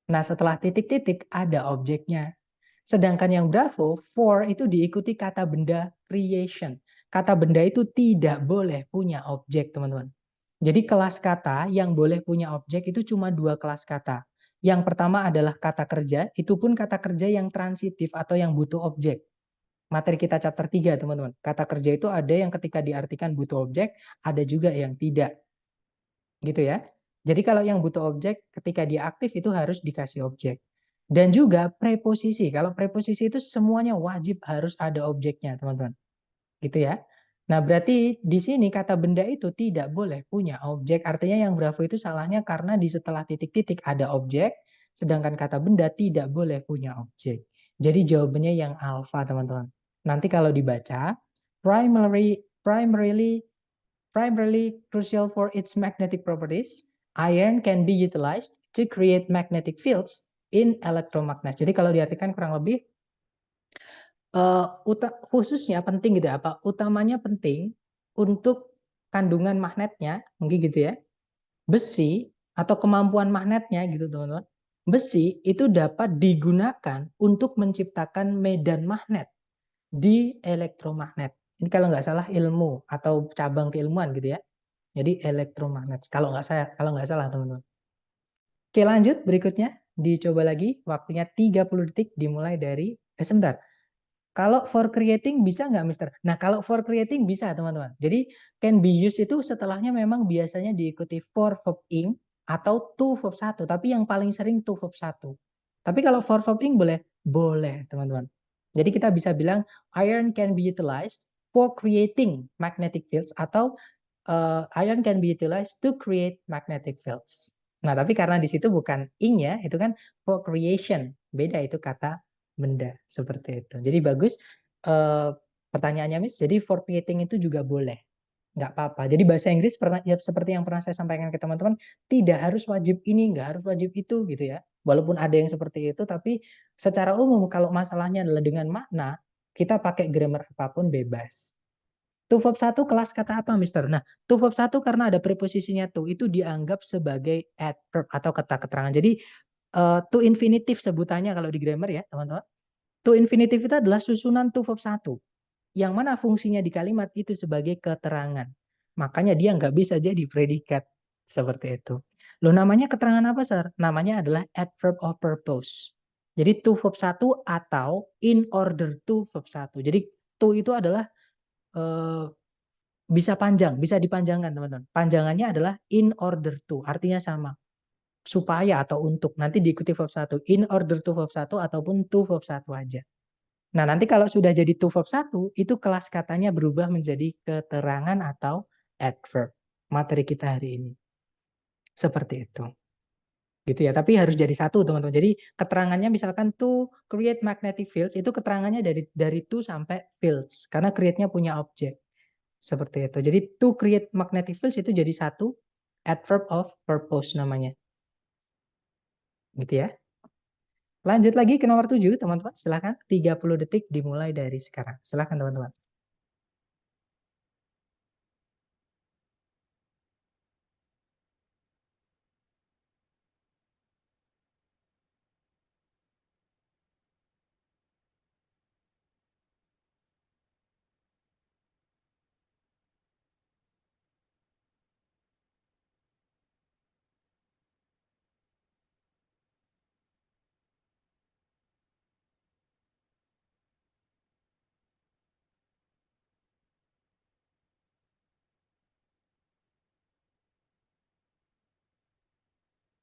Nah, setelah titik-titik ada objeknya. Sedangkan yang bravo, for itu diikuti kata benda creation. Kata benda itu tidak boleh punya objek, teman-teman. Jadi kelas kata yang boleh punya objek itu cuma dua kelas kata. Yang pertama adalah kata kerja, itu pun kata kerja yang transitif atau yang butuh objek. Materi kita chapter 3, teman-teman. Kata kerja itu ada yang ketika diartikan butuh objek, ada juga yang tidak. Gitu ya. Jadi kalau yang butuh objek, ketika dia aktif itu harus dikasih objek. Dan juga preposisi. Kalau preposisi itu semuanya wajib harus ada objeknya, teman-teman. Gitu ya. Nah, berarti di sini kata benda itu tidak boleh punya objek. Artinya yang Bravo itu salahnya karena di setelah titik-titik ada objek, sedangkan kata benda tidak boleh punya objek. Jadi jawabannya yang alfa, teman-teman. Nanti kalau dibaca, primarily primarily crucial for its magnetic properties, iron can be utilized to create magnetic fields in electromagnets. Jadi kalau diartikan kurang lebih khususnya penting gitu ya, apa utamanya penting untuk kandungan magnetnya, mungkin gitu ya. Besi atau kemampuan magnetnya gitu teman-teman. Besi itu dapat digunakan untuk menciptakan medan magnet di elektromagnet. Ini kalau nggak salah ilmu atau cabang keilmuan gitu ya. Jadi elektromagnet. Kalau nggak salah teman-teman. Oke, lanjut berikutnya. Dicoba lagi. Waktunya 30 detik dimulai dari sebentar. Kalau for creating bisa nggak, Mister? Nah, kalau for creating bisa, teman-teman. Jadi, can be used itu setelahnya memang biasanya diikuti for verb ing atau to verb 1. Tapi yang paling sering to verb 1. Tapi kalau for verb ing boleh? Boleh, teman-teman. Jadi kita bisa bilang, iron can be utilized for creating magnetic fields atau iron can be utilized to create magnetic fields. Nah, tapi karena di situ bukan ing ya, itu kan for creation. Beda itu kata benda seperti itu. Jadi bagus pertanyaannya Miss. Jadi for creating itu juga boleh, nggak apa-apa. Jadi bahasa Inggris pernah ya, seperti yang pernah saya sampaikan ke teman-teman, tidak harus wajib ini, nggak harus wajib itu gitu ya. Walaupun ada yang seperti itu, tapi secara umum kalau masalahnya adalah dengan makna, kita pakai grammar apapun bebas. To verb 1 kelas kata apa, Mister? Nah, to verb 1 karena ada preposisinya to, itu dianggap sebagai adverb atau kata keterangan. Jadi to infinitive sebutannya kalau di grammar ya, teman-teman. To infinitive itu adalah susunan to verb 1. Yang mana fungsinya di kalimat itu sebagai keterangan. Makanya dia nggak bisa jadi predikat. Seperti itu. Loh namanya keterangan apa, Sir? Namanya adalah adverb of purpose. Jadi to verb 1 atau in order to verb 1. Jadi to itu adalah eh, bisa panjang, bisa dipanjangkan teman-teman. Panjangannya adalah in order to, artinya sama. Supaya atau untuk, nanti diikuti verb 1. In order to verb 1 ataupun to verb 1 aja. Nah, nanti kalau sudah jadi to verb 1, itu kelas katanya berubah menjadi keterangan atau adverb. Materi kita hari ini. Seperti itu. Gitu ya, tapi harus jadi satu teman-teman. Jadi keterangannya misalkan to create magnetic fields, itu keterangannya dari to sampai fields. Karena create-nya punya objek. Seperti itu. Jadi to create magnetic fields itu jadi satu adverb of purpose namanya. Gitu ya. Lanjut lagi ke nomor 7, teman-teman. Silahkan. 30 detik dimulai dari sekarang. Silahkan, teman-teman.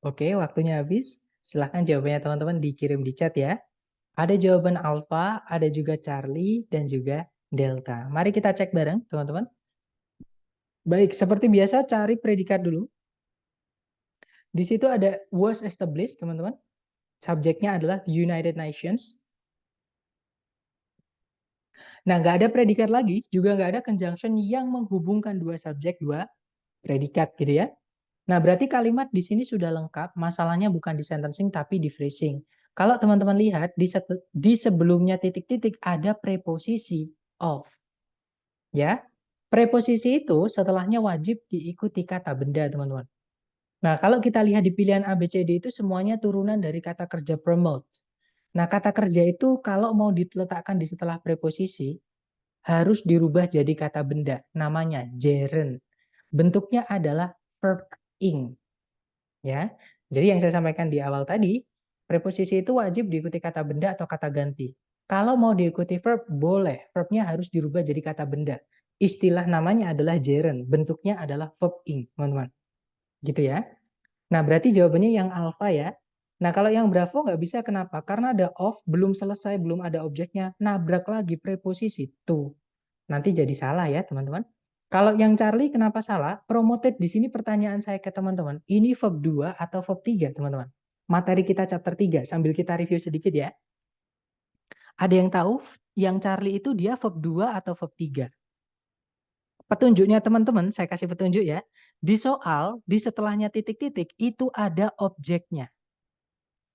Oke, waktunya habis. Silahkan jawabannya teman-teman dikirim di chat ya. Ada jawaban alfa, ada juga Charlie, dan juga delta. Mari kita cek bareng, teman-teman. Baik, seperti biasa cari predikat dulu. Di situ ada was established, teman-teman. Subjeknya adalah United Nations. Nah, nggak ada predikat lagi, juga nggak ada conjunction yang menghubungkan dua subjek, dua predikat gitu ya. Nah, berarti kalimat di sini sudah lengkap, masalahnya bukan di sentencing tapi di phrasing. Kalau teman-teman lihat, di sebelumnya titik-titik ada preposisi of. Ya, preposisi itu setelahnya wajib diikuti kata benda, teman-teman. Nah, kalau kita lihat di pilihan A, B, C, D itu semuanya turunan dari kata kerja promote. Nah, kata kerja itu kalau mau diletakkan di setelah preposisi, harus dirubah jadi kata benda. Namanya gerund. Bentuknya adalah verb ing. Ya, jadi yang saya sampaikan di awal tadi, preposisi itu wajib diikuti kata benda atau kata ganti. Kalau mau diikuti verb, boleh. Verbnya harus dirubah jadi kata benda. Istilah namanya adalah gerund. Bentuknya adalah verb ing, teman-teman. Gitu ya. Nah, berarti jawabannya yang alfa ya. Nah, kalau yang Bravo nggak bisa, kenapa? Karena ada of, belum selesai, belum ada objeknya, nabrak lagi preposisi. Tuh, nanti jadi salah ya, teman-teman. Kalau yang Charlie kenapa salah? Promoted di sini pertanyaan saya ke teman-teman. Ini verb 2 atau verb 3, teman-teman? Materi kita chapter 3, sambil kita review sedikit ya. Ada yang tahu yang Charlie itu dia verb 2 atau verb 3? Petunjuknya teman-teman, saya kasih petunjuk ya. Di soal, di setelahnya titik-titik, itu ada objeknya.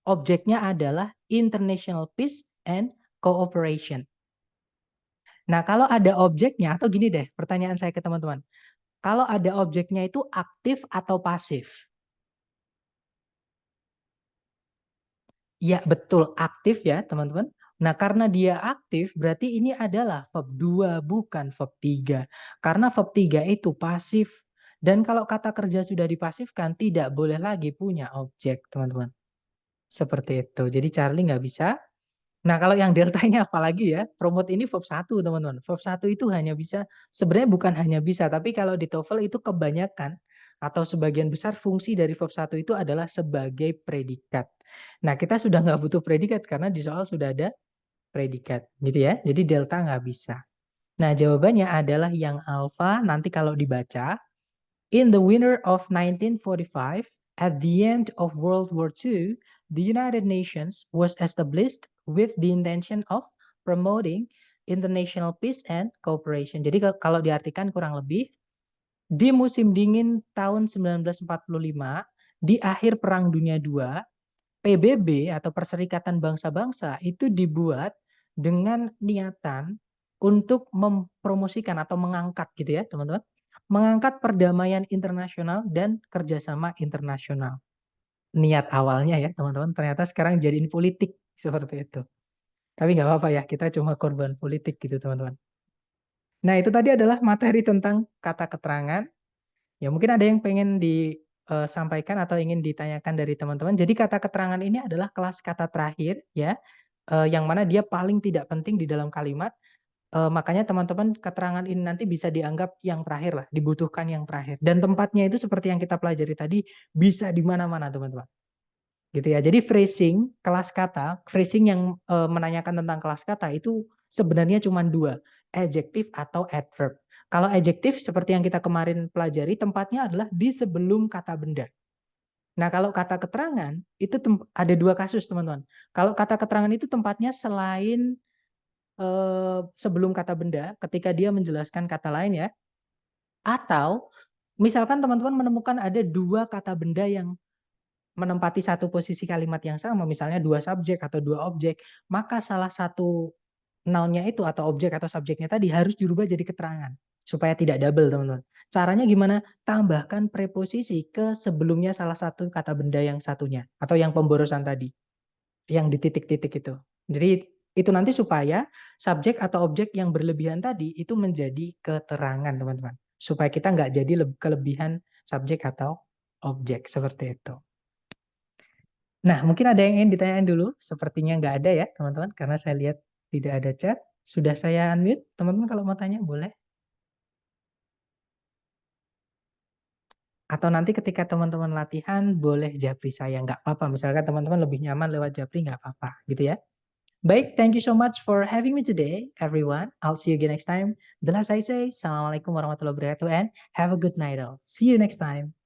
Objeknya adalah international peace and cooperation. Nah, kalau ada objeknya, atau gini deh, pertanyaan saya ke teman-teman. Kalau ada objeknya itu aktif atau pasif? Ya, betul, aktif ya, teman-teman. Nah, karena dia aktif, berarti ini adalah verb 2, bukan verb 3. Karena verb 3 itu pasif. Dan kalau kata kerja sudah dipasifkan, tidak boleh lagi punya objek, teman-teman. Seperti itu. Jadi Charlie nggak bisa. Nah, kalau yang delta ini apalagi ya, promote ini verb 1, teman-teman. Verb 1 itu hanya bisa, sebenarnya bukan hanya bisa, tapi kalau di TOEFL itu kebanyakan atau sebagian besar fungsi dari verb 1 itu adalah sebagai predikat. Nah, kita sudah nggak butuh predikat karena di soal sudah ada predikat, gitu ya. Jadi delta nggak bisa. Nah, jawabannya adalah yang alfa, nanti kalau dibaca, in the winter of 1945, at the end of World War II, the United Nations was established with the intention of promoting international peace and cooperation. Jadi kalau diartikan kurang lebih, di musim dingin tahun 1945, di akhir Perang Dunia II, PBB atau Perserikatan Bangsa-Bangsa itu dibuat dengan niatan untuk mempromosikan atau mengangkat gitu ya teman-teman, mengangkat perdamaian internasional dan kerjasama internasional. Niat awalnya ya teman-teman, ternyata sekarang jadiin politik seperti itu. Tapi nggak apa-apa ya, kita cuma korban politik gitu teman-teman. Nah itu tadi adalah materi tentang kata keterangan. Ya mungkin ada yang pengen disampaikan atau ingin ditanyakan dari teman-teman. Jadi kata keterangan ini adalah kelas kata terakhir ya, yang mana dia paling tidak penting di dalam kalimat. Makanya teman-teman keterangan ini nanti bisa dianggap yang terakhir lah, dibutuhkan yang terakhir. Dan tempatnya itu seperti yang kita pelajari tadi, bisa di mana-mana teman-teman. Gitu ya. Jadi phrasing, kelas kata, phrasing yang menanyakan tentang kelas kata itu sebenarnya cuma dua, adjektif atau adverb. Kalau adjektif seperti yang kita kemarin pelajari, tempatnya adalah di sebelum kata benda. Nah, kalau kata keterangan itu ada dua kasus, teman-teman. Kalau kata keterangan itu tempatnya selain sebelum kata benda, ketika dia menjelaskan kata lain ya, atau misalkan teman-teman menemukan ada dua kata benda yang menempati satu posisi kalimat yang sama, misalnya dua subjek atau dua objek, maka salah satu noun-nya itu atau objek atau subjeknya tadi harus dirubah jadi keterangan supaya tidak double, teman-teman. Caranya gimana? Tambahkan preposisi ke sebelumnya salah satu kata benda yang satunya atau yang pemborosan tadi, yang di titik-titik itu. Jadi itu nanti supaya subjek atau objek yang berlebihan tadi itu menjadi keterangan, teman-teman. Supaya kita nggak jadi kelebihan subjek atau objek seperti itu. Nah, mungkin ada yang ingin ditanyakan dulu. Sepertinya nggak ada ya, teman-teman, karena saya lihat tidak ada chat. Sudah saya unmute, teman-teman kalau mau tanya boleh. Atau nanti ketika teman-teman latihan, boleh japri saya, nggak apa-apa. Misalkan teman-teman lebih nyaman lewat japri, nggak apa-apa, gitu ya. Baik, thank you so much for having me today, everyone. I'll see you again next time. The last I say, Assalamualaikum warahmatullahi wabarakatuh, and have a good night all. See you next time.